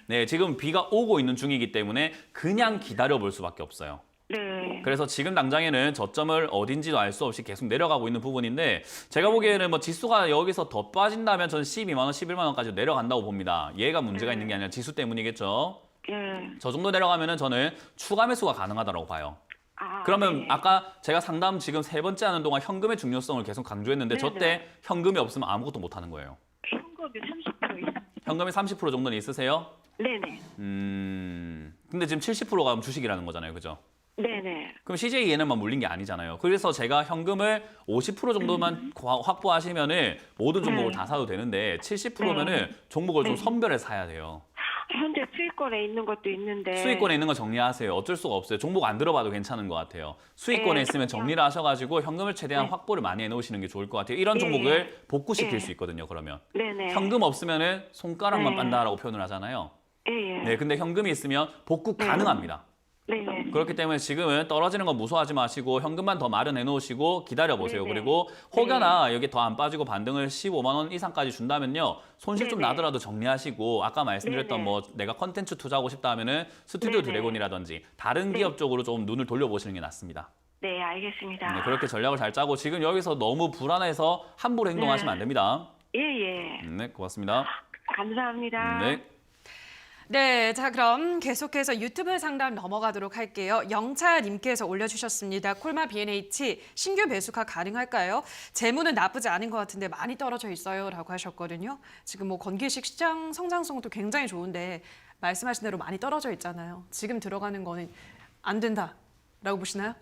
네, 지금 비가 오고 있는 중이기 때문에 그냥 기다려볼 수밖에 없어요. 네. 그래서 지금 당장에는 저점을 어딘지도 알 수 없이 계속 내려가고 있는 부분인데 제가 보기에는 뭐 지수가 여기서 더 빠진다면 저는 12만 원, 11만 원까지 내려간다고 봅니다. 얘가 문제가 있는 게 아니라 지수 때문이겠죠. 저 정도 내려가면은 저는 추가 매수가 가능하다고 봐요. 그러면 네. 아까 제가 상담 지금 3번째 하는 동안 현금의 중요성을 계속 강조했는데 저 때 현금이 없으면 아무것도 못 하는 거예요. 현금이 30% 있습니다. 현금이 30% 정도는 있으세요? 네네. 근데 지금 70%가 주식이라는 거잖아요. 그죠? 네네. 그럼 CJENM만 물린 게 아니잖아요. 그래서 제가 현금을 50% 정도만 확보하시면은 모든 종목을 다 사도 되는데 70%면은 종목을 좀 선별해서 사야 돼요. 현재 수익권에 있는 것도 있는데. 수익권에 있는 거 정리하세요. 어쩔 수가 없어요. 종목 안 들어봐도 괜찮은 것 같아요. 수익권에 있으면 정리를 하셔가지고 현금을 최대한 확보를 많이 해놓으시는 게 좋을 것 같아요. 이런 종목을 복구시킬 수 있거든요. 그러면 네네. 현금 없으면은 손가락만 빤다라고 표현을 하잖아요. 예. 네, 근데 현금이 있으면 복구 가능합니다. 네네. 그렇기 때문에 지금은 떨어지는 거 무서워하지 마시고 현금만 더 마련해 놓으시고 기다려보세요. 네네. 그리고 혹여나 여기 더 안 빠지고 반등을 15만 원 이상까지 준다면요. 손실 좀 네네. 나더라도 정리하시고 아까 말씀드렸던 네네. 뭐 내가 컨텐츠 투자하고 싶다 하면은 스튜디오 네네. 드래곤이라든지 다른 기업 쪽으로 좀 눈을 돌려보시는 게 낫습니다. 네, 알겠습니다. 네, 그렇게 전략을 잘 짜고 지금 여기서 너무 불안해서 함부로 행동하시면 안 됩니다. 예. 네, 고맙습니다. 감사합니다. 네. 네, 자 그럼 계속해서 유튜브 상담 넘어가도록 할게요. 영차님께서 올려주셨습니다. 콜마 B&H 신규 매수가 가능할까요? 재무는 나쁘지 않은 것 같은데 많이 떨어져 있어요라고 하셨거든요. 지금 뭐 건기식 시장 성장성도 굉장히 좋은데 말씀하신 대로 많이 떨어져 있잖아요. 지금 들어가는 거는 안 된다라고 보시나요?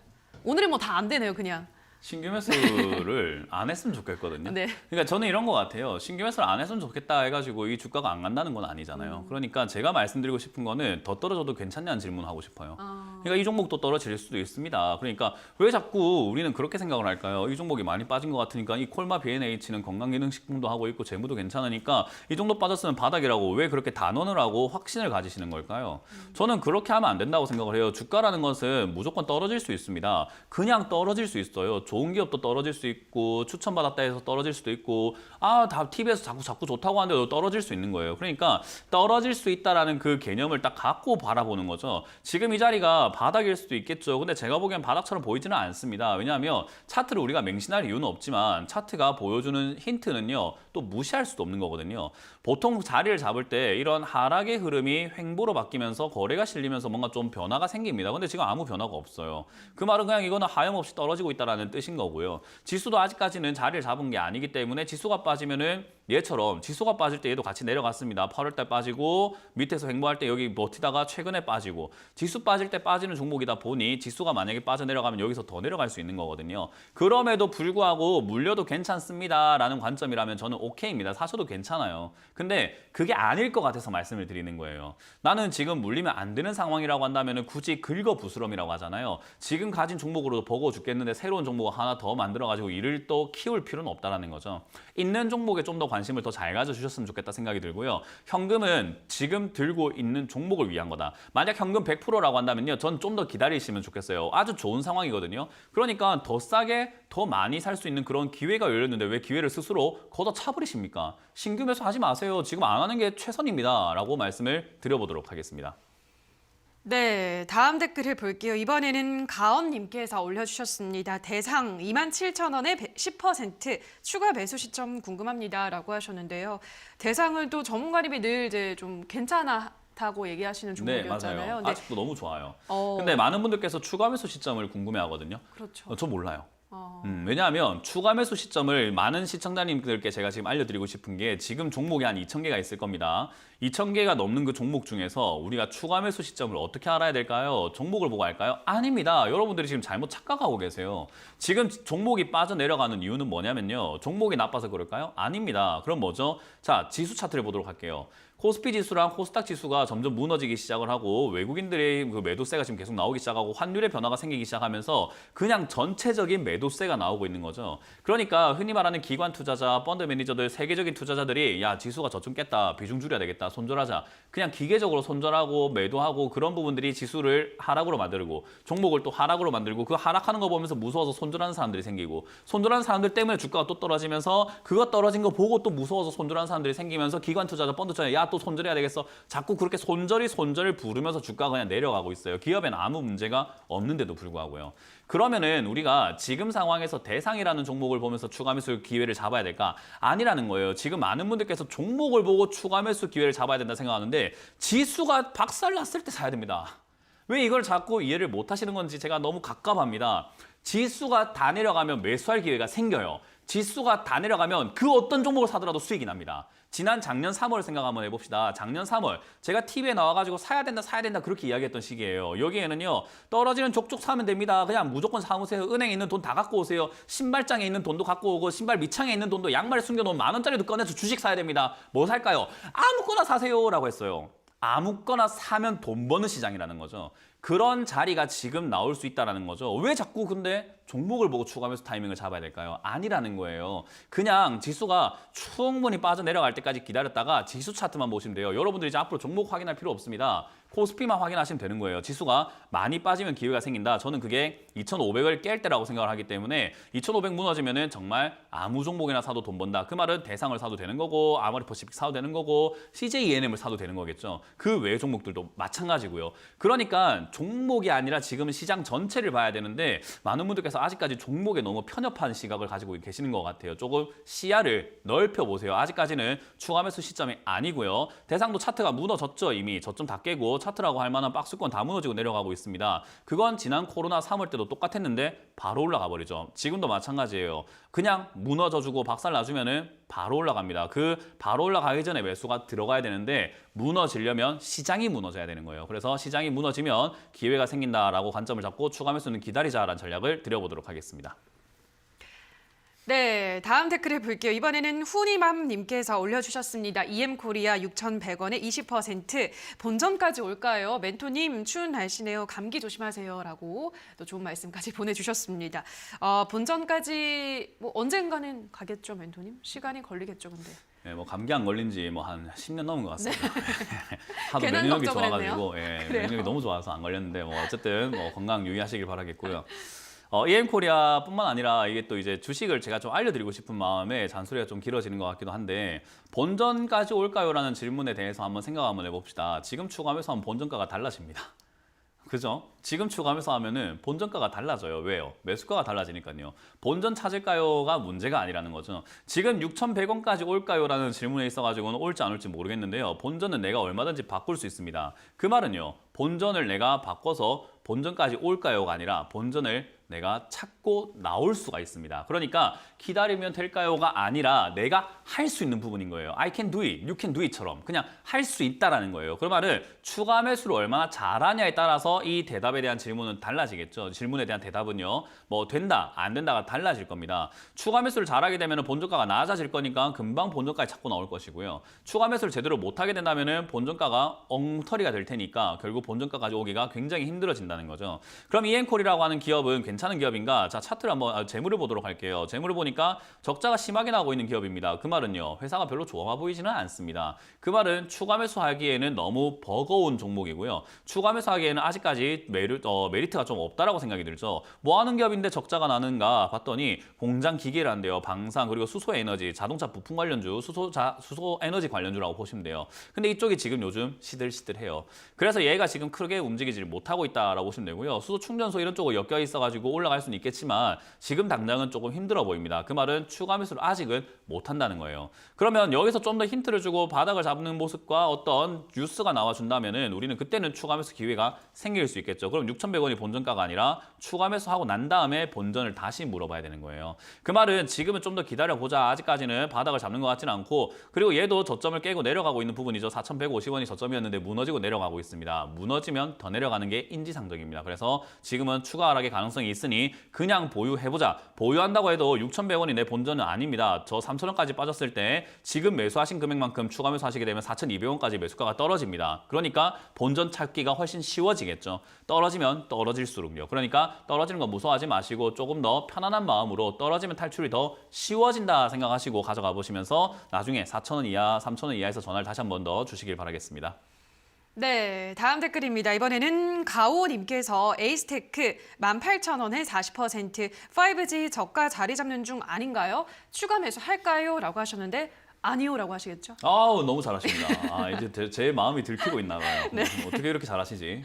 오늘은 뭐 다 안 되네요, 그냥. 신규 매수를 안 했으면 좋겠거든요. 네. 그러니까 저는 이런 것 같아요. 신규 매수를 안 했으면 좋겠다 해가지고 이 주가가 안 간다는 건 아니잖아요. 그러니까 제가 말씀드리고 싶은 거는 더 떨어져도 괜찮냐는 질문하고 싶어요. 그러니까 이 종목도 떨어질 수도 있습니다. 그러니까 왜 자꾸 우리는 그렇게 생각을 할까요? 이 종목이 많이 빠진 것 같으니까 이 콜마 B&H는 건강기능식품도 하고 있고 재무도 괜찮으니까 이 정도 빠졌으면 바닥이라고 왜 그렇게 단언을 하고 확신을 가지시는 걸까요? 저는 그렇게 하면 안 된다고 생각을 해요. 주가라는 것은 무조건 떨어질 수 있습니다. 그냥 떨어질 수 있어요. 좋은 기업도 떨어질 수 있고 추천받았다 해서 떨어질 수도 있고 다 TV에서 자꾸 좋다고 하는데도 떨어질 수 있는 거예요. 그러니까 떨어질 수 있다라는 그 개념을 딱 갖고 바라보는 거죠. 지금 이 자리가 바닥일 수도 있겠죠. 근데 제가 보기엔 바닥처럼 보이지는 않습니다. 왜냐하면 차트를 우리가 맹신할 이유는 없지만 차트가 보여주는 힌트는요. 또 무시할 수도 없는 거거든요. 보통 자리를 잡을 때 이런 하락의 흐름이 횡보로 바뀌면서 거래가 실리면서 뭔가 좀 변화가 생깁니다. 근데 지금 아무 변화가 없어요. 그 말은 그냥 이거는 하염없이 떨어지고 있다는 뜻인 거고요. 지수도 아직까지는 자리를 잡은 게 아니기 때문에 지수가 빠지면은 얘처럼 지수가 빠질 때 얘도 같이 내려갔습니다. 8월달 빠지고 밑에서 횡보할 때 여기 버티다가 최근에 빠지고 지수 빠질 때 빠지는 종목이다 보니 지수가 만약에 빠져내려가면 여기서 더 내려갈 수 있는 거거든요. 그럼에도 불구하고 물려도 괜찮습니다라는 관점이라면 저는 오케이입니다. 사셔도 괜찮아요. 근데 그게 아닐 것 같아서 말씀을 드리는 거예요. 나는 지금 물리면 안 되는 상황이라고 한다면 굳이 긁어부스럼이라고 하잖아요. 지금 가진 종목으로도 버거워 죽겠는데 새로운 종목을 하나 더 만들어가지고 이를 또 키울 필요는 없다는 거죠. 있는 종목에 좀 더 관심을 더 잘 가져주셨으면 좋겠다 생각이 들고요. 현금은 지금 들고 있는 종목을 위한 거다. 만약 현금 100%라고 한다면요. 전 좀 더 기다리시면 좋겠어요. 아주 좋은 상황이거든요. 그러니까 더 싸게 더 많이 살 수 있는 그런 기회가 열렸는데 왜 기회를 스스로 걷어 차버리십니까? 신규 매수 하지 마세요. 지금 안 하는 게 최선입니다. 라고 말씀을 드려보도록 하겠습니다. 네, 다음 댓글을 볼게요. 이번에는 가엄님께서 올려주셨습니다. 대상 27,000원에 10% 추가 매수 시점 궁금합니다라고 하셨는데요. 대상을 또 전문가님이 늘 이제 좀 괜찮다고 얘기하시는 네, 종목이었잖아요. 맞아요. 근데 아직도 너무 좋아요. 근데 많은 분들께서 추가 매수 시점을 궁금해하거든요. 그렇죠. 저 몰라요. 왜냐하면 추가 매수 시점을 많은 시청자님들께 제가 지금 알려드리고 싶은 게 지금 종목이 한 2,000개가 있을 겁니다. 2,000개가 넘는 그 종목 중에서 우리가 추가 매수 시점을 어떻게 알아야 될까요? 종목을 보고 할까요? 아닙니다. 여러분들이 지금 잘못 착각하고 계세요. 지금 종목이 빠져내려가는 이유는 뭐냐면요. 종목이 나빠서 그럴까요? 아닙니다. 그럼 뭐죠? 자, 지수 차트를 보도록 할게요. 코스피 지수랑 코스닥 지수가 점점 무너지기 시작을 하고 외국인들의 그 매도세가 지금 계속 나오기 시작하고 환율의 변화가 생기기 시작하면서 그냥 전체적인 매도세가 나오고 있는 거죠. 그러니까 흔히 말하는 기관 투자자, 펀드 매니저들, 세계적인 투자자들이 야 지수가 저좀 깼다, 비중 줄여야 되겠다, 손절하자. 그냥 기계적으로 손절하고 매도하고 그런 부분들이 지수를 하락으로 만들고 종목을 또 하락으로 만들고 그 하락하는 거 보면서 무서워서 손절하는 사람들이 생기고 손절하는 사람들 때문에 주가가 또 떨어지면서 그거 떨어진 거 보고 또 무서워서 손절하는 사람들이 생기면서 기관 투자자, 펀드 투자자 야 또 손절해야 되겠어. 자꾸 그렇게 손절을 부르면서 주가가 그냥 내려가고 있어요. 기업엔 아무 문제가 없는데도 불구하고요. 그러면은 우리가 지금 상황에서 대상이라는 종목을 보면서 추가 매수 기회를 잡아야 될까? 아니라는 거예요. 지금 많은 분들께서 종목을 보고 추가 매수 기회를 잡아야 된다 생각하는데 지수가 박살났을 때 사야 됩니다. 왜 이걸 자꾸 이해를 못 하시는 건지 제가 너무 갑갑합니다. 지수가 다 내려가면 매수할 기회가 생겨요. 지수가 다 내려가면 그 어떤 종목을 사더라도 수익이 납니다. 지난 작년 3월 생각 한번 해봅시다. 작년 3월 제가 TV에 나와가지고 사야 된다 그렇게 이야기했던 시기예요. 여기에는요 떨어지는 족족 사면 됩니다. 그냥 무조건 사무세요. 은행에 있는 돈 다 갖고 오세요. 신발장에 있는 돈도 갖고 오고 신발 밑창에 있는 돈도 양말에 숨겨놓은 10,000원짜리도 꺼내서 주식 사야 됩니다. 뭐 살까요? 아무거나 사세요 라고 했어요. 아무거나 사면 돈 버는 시장이라는 거죠. 그런 자리가 지금 나올 수 있다는 거죠. 왜 자꾸 근데 종목을 보고 추가하면서 타이밍을 잡아야 될까요? 아니라는 거예요. 그냥 지수가 충분히 빠져내려갈 때까지 기다렸다가 지수 차트만 보시면 돼요. 여러분들이 이제 앞으로 종목 확인할 필요 없습니다. 코스피만 확인하시면 되는 거예요. 지수가 많이 빠지면 기회가 생긴다. 저는 그게 2,500을 깰 때라고 생각을 하기 때문에 2,500 무너지면은 정말 아무 종목이나 사도 돈 번다. 그 말은 대상을 사도 되는 거고 아머리 퍼시픽 사도 되는 거고 CJENM을 사도 되는 거겠죠. 그 외 종목들도 마찬가지고요. 그러니까 종목이 아니라 지금은 시장 전체를 봐야 되는데 많은 분들께서 아직까지 종목에 너무 편협한 시각을 가지고 계시는 것 같아요. 조금 시야를 넓혀보세요. 아직까지는 추가 매수 시점이 아니고요. 대상도 차트가 무너졌죠. 이미 저점 다 깨고 차트라고 할 만한 박스권 다 무너지고 내려가고 있습니다. 그건 지난 코로나 3월 때도 똑같았는데 바로 올라가 버리죠. 지금도 마찬가지예요. 그냥 무너져주고 박살 나주면은 바로 올라갑니다. 그 바로 올라가기 전에 매수가 들어가야 되는데 무너지려면 시장이 무너져야 되는 거예요. 그래서 시장이 무너지면 기회가 생긴다라고 관점을 잡고 추가 매수는 기다리자라는 전략을 드려보도록 하겠습니다. 네, 다음 댓글을 볼게요. 이번에는 후니맘님께서 올려주셨습니다. EM코리아 6,100원에 20% 본전까지 올까요? 멘토님 추운 날씨네요. 감기 조심하세요. 라고 또 좋은 말씀까지 보내주셨습니다. 본전까지 뭐 언젠가는 가겠죠, 멘토님? 시간이 걸리겠죠, 근데. 네, 뭐 감기 안 걸린 지 뭐 한 10년 넘은 것 같습니다. 네. 하도 괜한 면역력이 걱정을 좋아가지고 했네요. 면역력이 너무 좋아서 안 걸렸는데 뭐 어쨌든 뭐 건강 유의하시길 바라겠고요. EM코리아뿐만 아니라 이게 또 이제 주식을 제가 좀 알려드리고 싶은 마음에 잔소리가 좀 길어지는 것 같기도 한데 본전까지 올까요?라는 질문에 대해서 한번 생각 한번 해봅시다. 지금 추가하면서 하면 본전가가 달라집니다. 그죠? 지금 추가하면서 하면은 본전가가 달라져요. 왜요? 매수가가 달라지니까요. 본전 찾을까요가 문제가 아니라는 거죠. 지금 6,100원까지 올까요라는 질문에 있어가지고는 올지 안 올지 모르겠는데요. 본전은 내가 얼마든지 바꿀 수 있습니다. 그 말은요. 본전을 내가 바꿔서 본전까지 올까요가 아니라 본전을 내가 찾고 나올 수가 있습니다. 그러니까 기다리면 될까요가 아니라 내가 할 수 있는 부분인 거예요. I can do it, you can do it처럼 그냥 할 수 있다라는 거예요. 그 말은 추가 매수를 얼마나 잘하냐에 따라서 이 대답에 대한 질문은 달라지겠죠. 질문에 대한 대답은요. 뭐 된다, 안 된다가 달라질 겁니다. 추가 매수를 잘하게 되면 본전가가 낮아질 거니까 금방 본전가에 찾고 나올 것이고요. 추가 매수를 제대로 못하게 된다면 본전가가 엉터리가 될 테니까 결국 본전가까지 오기가 굉장히 힘들어진다는 거죠. 그럼 EM코리라고 하는 기업은 괜찮은 기업인가? 자, 차트를 한번 재물을 보도록 할게요. 재물을 보니까 적자가 심하게 나오고 있는 기업입니다. 그 말은요. 회사가 별로 좋아 보이지는 않습니다. 그 말은 추가 매수하기에는 너무 버거운 종목이고요. 추가 매수하기에는 아직까지 메리트가 좀 없다라고 생각이 들죠. 뭐 하는 기업인데 적자가 나는가 봤더니 공장 기계를 한대요. 방산 그리고 수소 에너지, 자동차 부품 관련주, 수소 에너지 관련주라고 보시면 돼요. 근데 이쪽이 지금 요즘 시들시들해요. 그래서 얘가 지금 크게 움직이질 못하고 있다라고 보시면 되고요. 수소 충전소 이런 쪽으로 엮여 있어가지고 들고 올라갈 수는 있겠지만 지금 당장은 조금 힘들어 보입니다. 그 말은 추가 매수를 아직은 못한다는 거예요. 그러면 여기서 좀 더 힌트를 주고 바닥을 잡는 모습과 어떤 뉴스가 나와준다면은 우리는 그때는 추가 매수 기회가 생길 수 있겠죠. 그럼 6,100원이 본전가가 아니라 추가 매수하고 난 다음에 본전을 다시 물어봐야 되는 거예요. 그 말은 지금은 좀 더 기다려보자. 아직까지는 바닥을 잡는 것 같지는 않고 그리고 얘도 저점을 깨고 내려가고 있는 부분이죠. 4,150원이 저점이었는데 무너지고 내려가고 있습니다. 무너지면 더 내려가는 게 인지상정입니다. 그래서 지금은 추가 하락의 가능성이 있으니 그냥 보유해보자. 보유한다고 해도 6,100원이 내 본전은 아닙니다. 저 3,000원까지 빠졌을 때 지금 매수하신 금액만큼 추가 매수하시게 되면 4,200원까지 매수가가 떨어집니다. 그러니까 본전 찾기가 훨씬 쉬워지겠죠. 떨어지면 떨어질수록요. 그러니까 떨어지는 거 무서워하지 마시고 조금 더 편안한 마음으로 떨어지면 탈출이 더 쉬워진다 생각하시고 가져가 보시면서 나중에 4,000원 이하, 3,000원 이하에서 전화를 다시 한 번 더 주시길 바라겠습니다. 네, 다음 댓글입니다. 이번에는 가오님께서 에이스테크 18,000원에 40% 5G 저가 자리 잡는 중 아닌가요? 추가 매수할까요? 라고 하셨는데 아니요라고 하시겠죠? 아우 너무 잘하십니다. 이제 제 마음이 들키고 있나 봐요. 네. 어떻게 이렇게 잘하시지?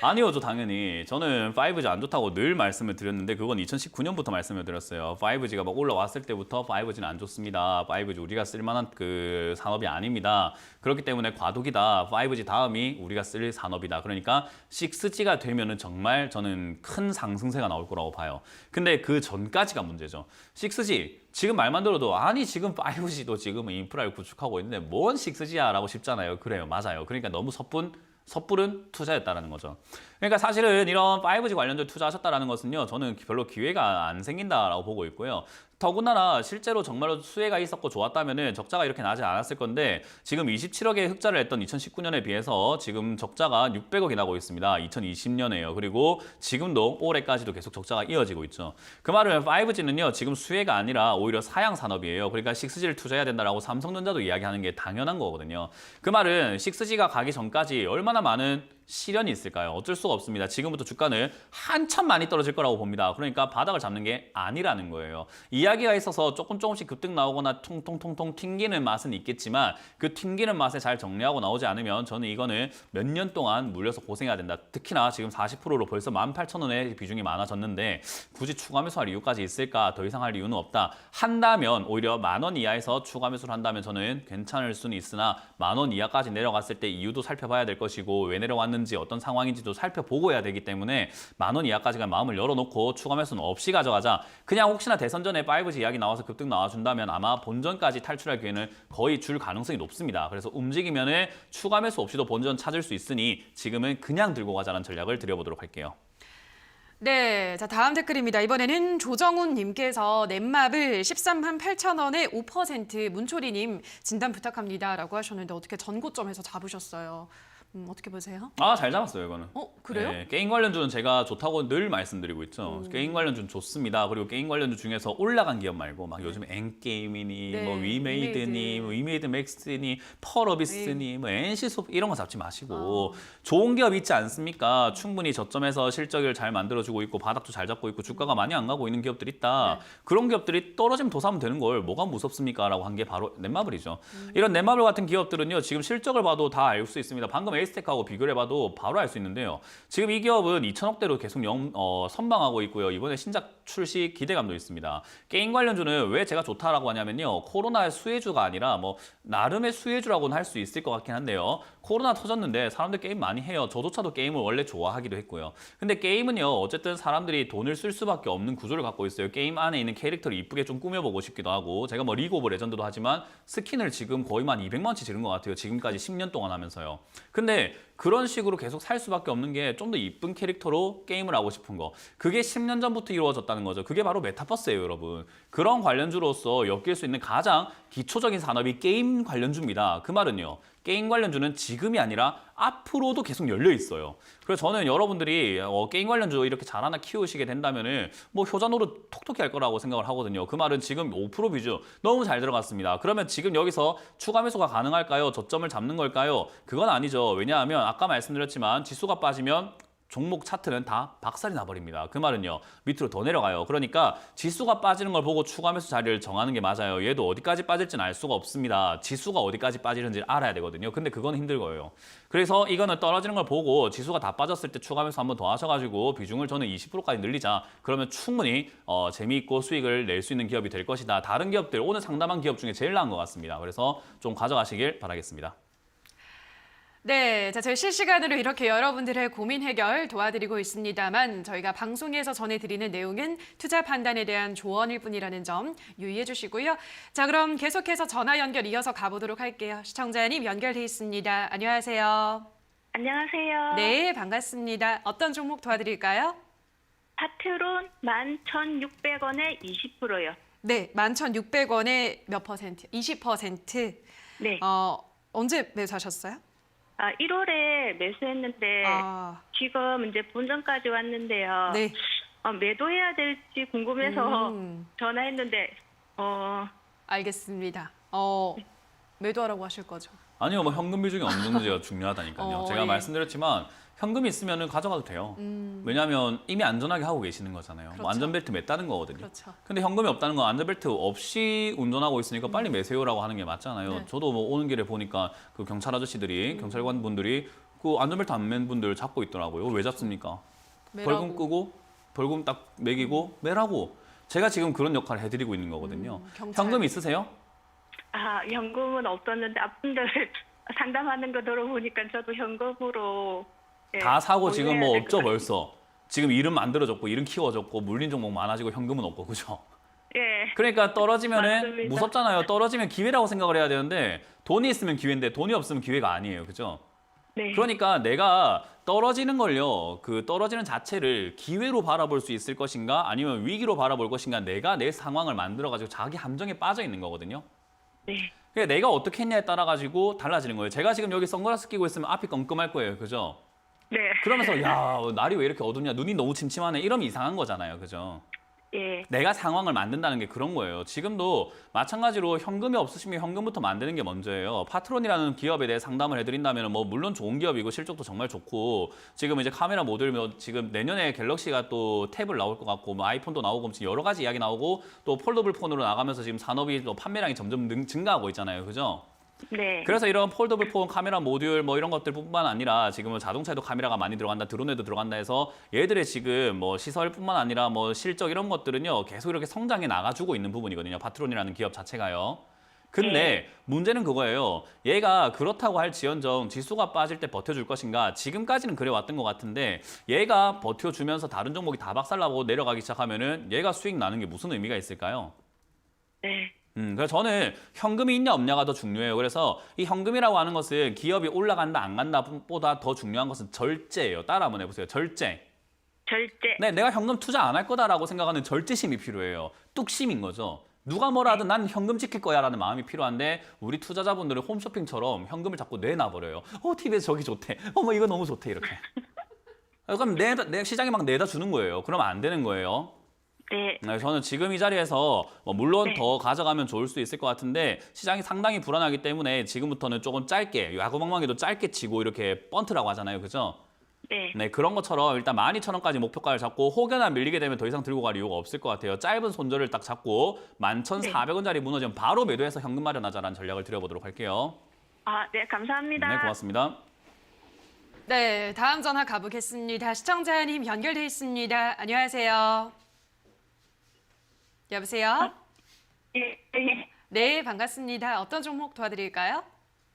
아니요죠, 당연히. 저는 5G 안 좋다고 늘 말씀을 드렸는데 그건 2019년부터 말씀을 드렸어요. 5G가 막 올라왔을 때부터 5G는 안 좋습니다. 5G 우리가 쓸만한 그 산업이 아닙니다. 그렇기 때문에 과도기다. 5G 다음이 우리가 쓸 산업이다. 그러니까 6G가 되면은 정말 저는 큰 상승세가 나올 거라고 봐요. 근데 그 전까지가 문제죠. 6G 지금 말만 들어도 아니 지금 5G도 지금 인프라를 구축하고 있는데 뭔 6G야 라고 싶잖아요. 그래요. 맞아요. 그러니까 너무 섣부른 투자였다는 거죠. 그러니까 사실은 이런 5G 관련된 투자하셨다는 것은요. 저는 별로 기회가 안 생긴다라고 보고 있고요. 더군다나 실제로 정말로 수혜가 있었고 좋았다면 적자가 이렇게 나지 않았을 건데 지금 27억의 흑자를 했던 2019년에 비해서 지금 적자가 600억이 나고 있습니다. 2020년에요. 그리고 지금도 올해까지도 계속 적자가 이어지고 있죠. 그 말은 5G는요. 지금 수혜가 아니라 오히려 사양 산업이에요. 그러니까 6G를 투자해야 된다라고 삼성전자도 이야기하는 게 당연한 거거든요. 그 말은 6G가 가기 전까지 얼마나 많은 시련이 있을까요? 어쩔 수가 없습니다. 지금부터 주가는 한참 많이 떨어질 거라고 봅니다. 그러니까 바닥을 잡는 게 아니라는 거예요. 이야기가 있어서 조금씩 급등 나오거나 통통통통 튕기는 맛은 있겠지만 그 튕기는 맛에 잘 정리하고 나오지 않으면 저는 이거는 몇 년 동안 물려서 고생해야 된다. 특히나 지금 40%로 벌써 18,000원의 비중이 많아졌는데 굳이 추가 매수할 이유까지 있을까? 더 이상 할 이유는 없다. 한다면 오히려 10,000원 이하에서 추가 매수를 한다면 저는 괜찮을 수는 있으나 10,000원 이하까지 내려갔을 때 이유도 살펴봐야 될 것이고 왜 내려왔는지 어떤 상황인지도 살펴보고 해야 되기 때문에 10,000원 이하까지가 마음을 열어놓고 추가 매수는 없이 가져가자. 그냥 혹시나 대선 전에 5G 이야기 나와서 급등 나와준다면 아마 본전까지 탈출할 기회는 거의 줄 가능성이 높습니다. 그래서 움직이면은 추가 매수 없이도 본전 찾을 수 있으니 지금은 그냥 들고 가자는 전략을 드려보도록 할게요. 네, 자 다음 댓글입니다. 이번에는 조정훈 님께서 넷마블 13만 8,000원에 5% 문초리님 진단 부탁합니다라고 하셨는데 어떻게 전고점에서 잡으셨어요? 어떻게 보세요? 잘 잡았어요, 이거는. 그래요? 네, 게임 관련주는 제가 좋다고 늘 말씀드리고 있죠. 게임 관련주는 좋습니다. 그리고 게임 관련주 중에서 올라간 기업 말고 막 요즘 엔게임이니, 네, 뭐 위메이드니, 뭐 위메이드 맥스니, 펄어비스니, 뭐 NC소프트 이런 거 잡지 마시고 좋은 기업 있지 않습니까? 충분히 저점에서 실적을 잘 만들어주고 있고 바닥도 잘 잡고 있고 주가가 많이 안 가고 있는 기업들이 있다. 그런 기업들이 떨어지면 더 사면 되는 걸 뭐가 무섭습니까? 라고 한 게 바로 넷마블이죠. 이런 넷마블 같은 기업들은요. 지금 실적을 봐도 다 알 수 있습니다. 방금 에이스텍하고 비교를 해봐도 바로 알 수 있는데요. 지금 이 기업은 2천억대로 계속 선방하고 있고요. 이번에 신작 출시 기대감도 있습니다. 게임 관련주는 왜 제가 좋다라고 하냐면요. 코로나의 수혜주가 아니라 뭐 나름의 수혜주라고는 할 수 있을 것 같긴 한데요. 코로나 터졌는데 사람들 게임 많이 해요. 저조차도 게임을 원래 좋아하기도 했고요. 근데 게임은요. 어쨌든 사람들이 돈을 쓸 수밖에 없는 구조를 갖고 있어요. 게임 안에 있는 캐릭터를 이쁘게 좀 꾸며보고 싶기도 하고 제가 뭐 리그 오브 레전드도 하지만 스킨을 지금 거의 만 200만 원치 지른 것 같아요. 지금까지 10년 동안 하면서요. 근데 그런 식으로 계속 살 수밖에 없는 게 좀 더 이쁜 캐릭터로 게임을 하고 싶은 거. 그게 10년 전부터 이루어졌다는 거죠. 그게 바로 메타버스예요, 여러분. 그런 관련주로서 엮일 수 있는 가장 기초적인 산업이 게임 관련주입니다. 그 말은요. 게임 관련주는 지금이 아니라 앞으로도 계속 열려 있어요. 그래서 저는 여러분들이 게임 관련주 이렇게 잘 하나 키우시게 된다면은 뭐 효자노릇 톡톡히 할 거라고 생각을 하거든요. 그 말은 지금 5% 비중 너무 잘 들어갔습니다. 그러면 지금 여기서 추가 매수가 가능할까요? 저점을 잡는 걸까요? 그건 아니죠. 왜냐하면 아까 말씀드렸지만 지수가 빠지면 종목 차트는 다 박살이 나버립니다. 그 말은요, 밑으로 더 내려가요. 그러니까 지수가 빠지는 걸 보고 추가 매수 자리를 정하는 게 맞아요. 얘도 어디까지 빠질지는 알 수가 없습니다. 지수가 어디까지 빠지는지 알아야 되거든요. 근데 그건 힘들 거예요. 그래서 이거는 떨어지는 걸 보고 지수가 다 빠졌을 때 추가 매수 한번 더 하셔가지고 비중을 저는 20%까지 늘리자. 그러면 충분히 재미있고 수익을 낼 수 있는 기업이 될 것이다. 다른 기업들, 오늘 상담한 기업 중에 제일 나은 것 같습니다. 그래서 좀 가져가시길 바라겠습니다. 네, 자, 저희 실시간으로 이렇게 여러분들의 고민 해결 도와드리고 있습니다만 저희가 방송에서 전해드리는 내용은 투자 판단에 대한 조언일 뿐이라는 점 유의해 주시고요. 자, 그럼 계속해서 전화 연결 이어서 가보도록 할게요. 시청자님 연결돼 있습니다. 안녕하세요. 안녕하세요. 네, 반갑습니다. 어떤 종목 도와드릴까요? 파트론 11,600원에 20%요. 네, 11,600원에 몇 퍼센트? 20%. 네. 언제 매수하셨어요? 1월에 매수했는데 지금 이제 본전까지 왔는데요. 네. 매도해야 될지 궁금해서 전화했는데 알겠습니다. 매도하라고 하실 거죠? 아니요, 뭐 현금 비중이 어느 정도가 중요하다니까요. 제가 예. 말씀드렸지만 현금이 있으면 가져가도 돼요. 왜냐하면 이미 안전하게 하고 계시는 거잖아요. 그렇죠. 뭐 안전벨트 맸다는 거거든요. 그렇죠. 근데 현금이 없다는 건 안전벨트 없이 운전하고 있으니까 빨리 매세요라고 하는 게 맞잖아요. 네. 저도 뭐 오는 길에 보니까 그 경찰 아저씨들이, 경찰관 분들이 그 안전벨트 안 맨 분들 잡고 있더라고요. 왜 잡습니까? 벌금 매라고. 끄고 벌금 딱 매기고 매라고. 제가 지금 그런 역할을 해드리고 있는 거거든요. 경찰. 현금 있으세요? 현금은 없었는데 앞분들 상담하는 거 들어보니까 저도 현금으로 다 사고 지금 뭐 보유해야 될 없죠 것 벌써. 지금 일은 만들어졌고 일은 키워졌고 물린 종목 많아지고 현금은 없고 그죠? 예. 그러니까 떨어지면은 맞습니다. 무섭잖아요. 떨어지면 기회라고 생각을 해야 되는데 돈이 있으면 기회인데 돈이 없으면 기회가 아니에요. 그죠? 네. 그러니까 내가 떨어지는 걸요. 그 떨어지는 자체를 기회로 바라볼 수 있을 것인가 아니면 위기로 바라볼 것인가 내가 내 상황을 만들어 가지고 자기 함정에 빠져 있는 거거든요. 네. 그러니까 내가 어떻게 했냐에 따라 가지고 달라지는 거예요. 제가 지금 여기 선글라스 끼고 있으면 앞이 껌껌할 거예요. 그죠? 네. 그러면서 야, 날이 왜 이렇게 어둡냐? 눈이 너무 침침하네. 이러면 이상한 거잖아요. 그죠? 예. 내가 상황을 만든다는 게 그런 거예요. 지금도 마찬가지로 현금이 없으시면 현금부터 만드는 게 먼저예요. 파트론이라는 기업에 대해 상담을 해드린다면 뭐 물론 좋은 기업이고 실적도 정말 좋고 지금 이제 카메라 모듈 지금 내년에 갤럭시가 또 탭을 나올 것 같고 뭐 아이폰도 나오고 지금 여러 가지 이야기 나오고 또 폴더블 폰으로 나가면서 지금 산업이 또 판매량이 점점 증가하고 있잖아요. 그죠? 네. 그래서 이런 폴더블 폰 카메라 모듈 뭐 이런 것들뿐만 아니라 지금은 자동차에도 카메라가 많이 들어간다, 드론에도 들어간다 해서 얘들의 지금 뭐 시설뿐만 아니라 뭐 실적 이런 것들은요 계속 이렇게 성장해 나가주고 있는 부분이거든요. 파트론이라는 기업 자체가요. 근데 문제는 그거예요. 얘가 그렇다고 할지언정 지수가 빠질 때 버텨줄 것인가? 지금까지는 그래왔던 것 같은데 얘가 버텨주면서 다른 종목이 다 박살나고 내려가기 시작하면은 얘가 수익 나는 게 무슨 의미가 있을까요? 네. 그래서 저는 현금이 있냐 없냐가 더 중요해요. 그래서 이 현금이라고 하는 것은 기업이 올라간다 안 간다 보다 더 중요한 것은 절제예요. 따라 한번 해보세요. 절제. 절대. 네, 내가 현금 투자 안 할 거다라고 생각하는 절제심이 필요해요. 뚝심인 거죠. 누가 뭐라 하든 난 현금 지킬 거야라는 마음이 필요한데 우리 투자자분들은 홈쇼핑처럼 현금을 자꾸 내놔버려요. TV에서 저기 좋대. 뭐 이거 너무 좋대 이렇게. 그럼 내 시장에 막 내다 주는 거예요. 그러면 안 되는 거예요. 네. 네, 저는 지금 이 자리에서 물론 네. 더 가져가면 좋을 수도 있을 것 같은데 시장이 상당히 불안하기 때문에 지금부터는 조금 짧게 야구방망이도 짧게 치고 이렇게 번트라고 하잖아요. 그죠? 네. 네, 그런 것처럼 일단 12,000원까지 목표가를 잡고 혹여나 밀리게 되면 더 이상 들고 갈 이유가 없을 것 같아요. 짧은 손절을 딱 잡고 11,400원짜리 무너지면 바로 매도해서 현금 마련하자라는 전략을 드려보도록 할게요. 네, 감사합니다. 네, 고맙습니다. 네, 다음 전화 가보겠습니다. 시청자님 연결돼 있습니다. 안녕하세요. 여보세요? 예. 예. 네, 반갑습니다. 어떤 종목 도와드릴까요?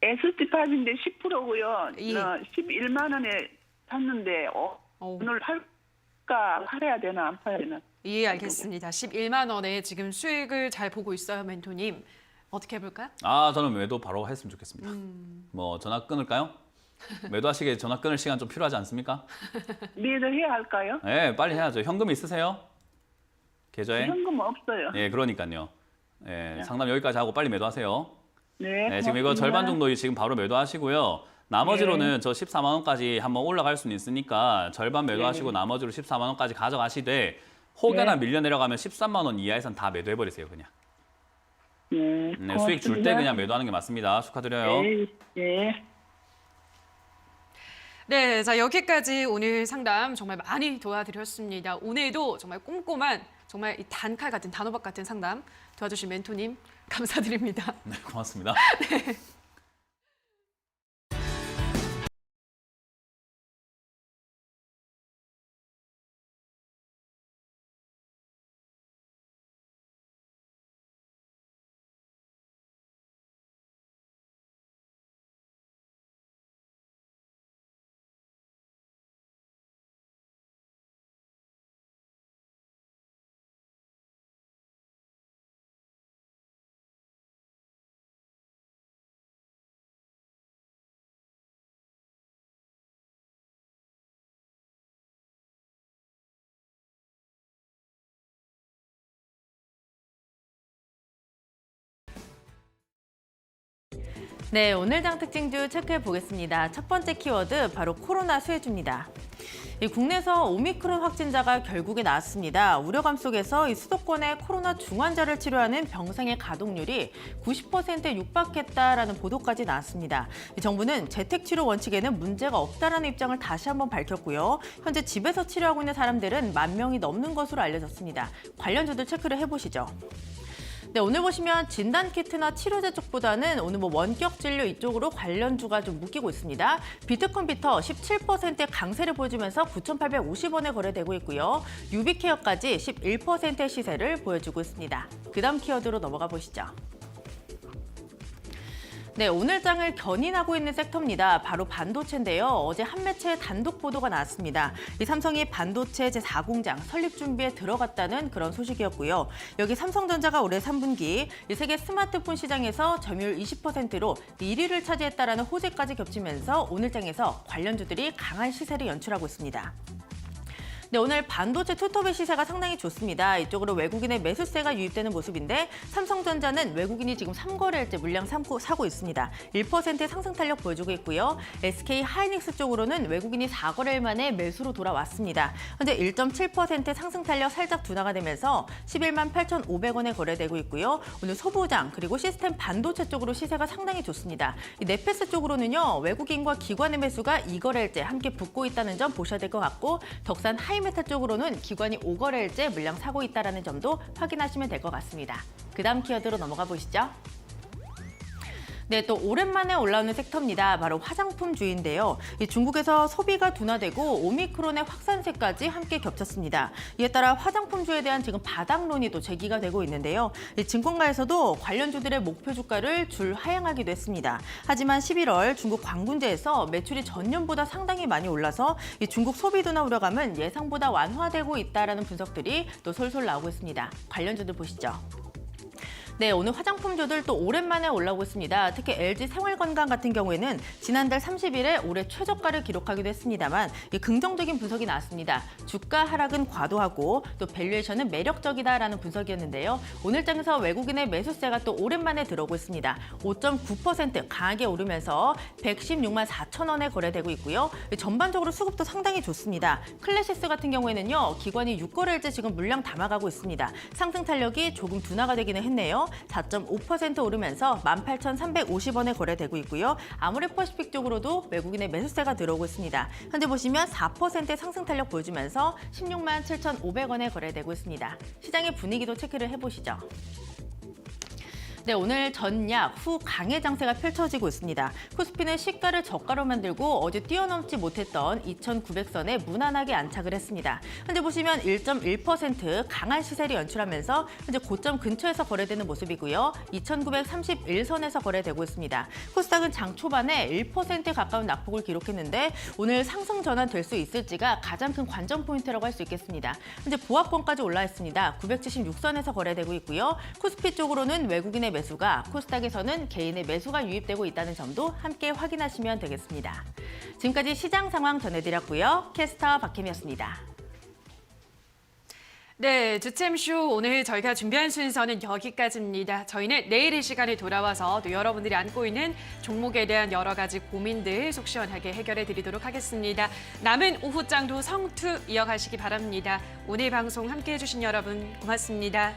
ST팝인데 10%고요. 예. 11만 원에 샀는데 오늘 팔까 팔아야 되나 안 팔아야 되나? 예, 알겠습니다. 11만 원에 지금 수익을 잘 보고 있어요, 멘토님. 어떻게 해볼까요? 저는 매도 바로 했으면 좋겠습니다. 뭐 전화 끊을까요? 매도하시기에 전화 끊을 시간 좀 필요하지 않습니까? 매도해야 할까요? 네, 빨리 해야죠. 현금 있으세요? 계좌에? 현금 없어요. 예, 그러니까요. 예, 상담 여기까지 하고 빨리 매도하세요. 네. 네, 지금 이거 고맙습니다. 절반 정도 지금 바로 매도하시고요. 나머지로는 저 14만 원까지 한번 올라갈 수는 있으니까 절반 매도하시고 나머지로 14만 원까지 가져가시되 혹여나 밀려 내려가면 13만 원 이하에선 다 매도해 버리세요, 그냥. 네, 수익 줄 때 그냥 매도하는 게 맞습니다. 축하드려요. 네. 네. 네, 자 여기까지 오늘 상담 정말 많이 도와드렸습니다. 오늘도 정말 꼼꼼한 정말 이 단칼 같은 단호박 같은 상담 도와주신 멘토님 감사드립니다. 네, 고맙습니다. 네, 오늘 장 특징주 체크해 보겠습니다. 첫 번째 키워드 바로 코로나 수혜주입니다. 국내에서 오미크론 확진자가 결국에 나왔습니다. 우려감 속에서 이 수도권의 코로나 중환자를 치료하는 병상의 가동률이 90%에 육박했다라는 보도까지 나왔습니다. 정부는 재택치료 원칙에는 문제가 없다라는 입장을 다시 한번 밝혔고요. 현재 집에서 치료하고 있는 사람들은 10,000명이 넘는 것으로 알려졌습니다. 관련주들 체크를 해보시죠. 네, 오늘 보시면 진단키트나 치료제 쪽보다는 오늘 원격 진료 이쪽으로 관련주가 좀 묶이고 있습니다. 비트컴퓨터 17%의 강세를 보여주면서 9,850원에 거래되고 있고요. 유비케어까지 11%의 시세를 보여주고 있습니다. 그 다음 키워드로 넘어가 보시죠. 네, 오늘 장을 견인하고 있는 섹터입니다. 바로 반도체인데요. 어제 한 매체의 단독 보도가 나왔습니다. 이 삼성이 반도체 제4공장 설립 준비에 들어갔다는 그런 소식이었고요. 여기 삼성전자가 올해 3분기 이 세계 스마트폰 시장에서 점유율 20%로 1위를 차지했다라는 호재까지 겹치면서 오늘 장에서 관련주들이 강한 시세를 연출하고 있습니다. 네, 오늘 반도체 투톱의 시세가 상당히 좋습니다. 이쪽으로 외국인의 매수세가 유입되는 모습인데 삼성전자는 외국인이 지금 3거래일째 물량 사고 있습니다. 1%의 상승 탄력 보여주고 있고요. SK 하이닉스 쪽으로는 외국인이 4거래일 만에 매수로 돌아왔습니다. 현재 1.7%의 상승 탄력 살짝 둔화가 되면서 11만 8,500원에 거래되고 있고요. 오늘 소보장 그리고 시스템 반도체 쪽으로 시세가 상당히 좋습니다. 이 네페스 쪽으로는요. 외국인과 기관의 매수가 2거래일째 함께 붙고 있다는 점 보셔야 될 것 같고 덕산 하이메탈 쪽으로는 기관이 5거래일째 물량 사고 있다는 점도 확인하시면 될 것 같습니다. 그 다음 키워드로 넘어가 보시죠. 네, 또 오랜만에 올라오는 섹터입니다. 바로 화장품주인데요. 중국에서 소비가 둔화되고 오미크론의 확산세까지 함께 겹쳤습니다. 이에 따라 화장품주에 대한 지금 바닥론이 또 제기가 되고 있는데요. 증권가에서도 관련주들의 목표 주가를 줄 하향하기도 했습니다. 하지만 11월 중국 광군제에서 매출이 전년보다 상당히 많이 올라서 중국 소비 둔화 우려감은 예상보다 완화되고 있다는 분석들이 또 솔솔 나오고 있습니다. 관련주들 보시죠. 네, 오늘 화장품주들 또 오랜만에 올라오고 있습니다. 특히 LG 생활건강 같은 경우에는 지난달 30일에 올해 최저가를 기록하기도 했습니다만 긍정적인 분석이 나왔습니다. 주가 하락은 과도하고 또 밸류에이션은 매력적이다라는 분석이었는데요. 오늘 장에서 외국인의 매수세가 또 오랜만에 들어오고 있습니다. 5.9% 강하게 오르면서 116만 4천 원에 거래되고 있고요. 전반적으로 수급도 상당히 좋습니다. 클래시스 같은 경우에는요. 기관이 6거래일째 지금 물량 담아가고 있습니다. 상승 탄력이 조금 둔화가 되기는 했네요. 4.5% 오르면서 18,350원에 거래되고 있고요. 아모레퍼시픽 쪽으로도 외국인의 매수세가 들어오고 있습니다. 현재 보시면 4%의 상승 탄력 보여주면서 16만 7,500원에 거래되고 있습니다. 시장의 분위기도 체크를 해보시죠. 네, 오늘 전약 후 강의 장세가 펼쳐지고 있습니다. 코스피는 시가를 저가로 만들고 어제 뛰어넘지 못했던 2,900선에 무난하게 안착을 했습니다. 현재 보시면 1.1% 강한 시세를 연출하면서 현재 고점 근처에서 거래되는 모습이고요. 2,931선에서 거래되고 있습니다. 코스닥은 장 초반에 1%에 가까운 낙폭을 기록했는데 오늘 상승 전환 될 수 있을지가 가장 큰 관전 포인트라고 할 수 있겠습니다. 현재 보합권까지 올라 있습니다. 976선에서 거래되고 있고요. 코스피 쪽으로는 외국인의 매수가, 코스닥에서는 개인의 매수가 유입되고 있다는 점도 함께 확인하시면 되겠습니다. 지금까지 시장 상황 전해드렸고요. 캐스터 박혜미였습니다. 네, 주챔쇼 오늘 저희가 준비한 순서는 여기까지입니다. 저희는 내일 이 시간에 돌아와서 또 여러분들이 안고 있는 종목에 대한 여러 가지 고민들 속 시원하게 해결해 드리도록 하겠습니다. 남은 오후장도 성투 이어가시기 바랍니다. 오늘 방송 함께해 주신 여러분 고맙습니다.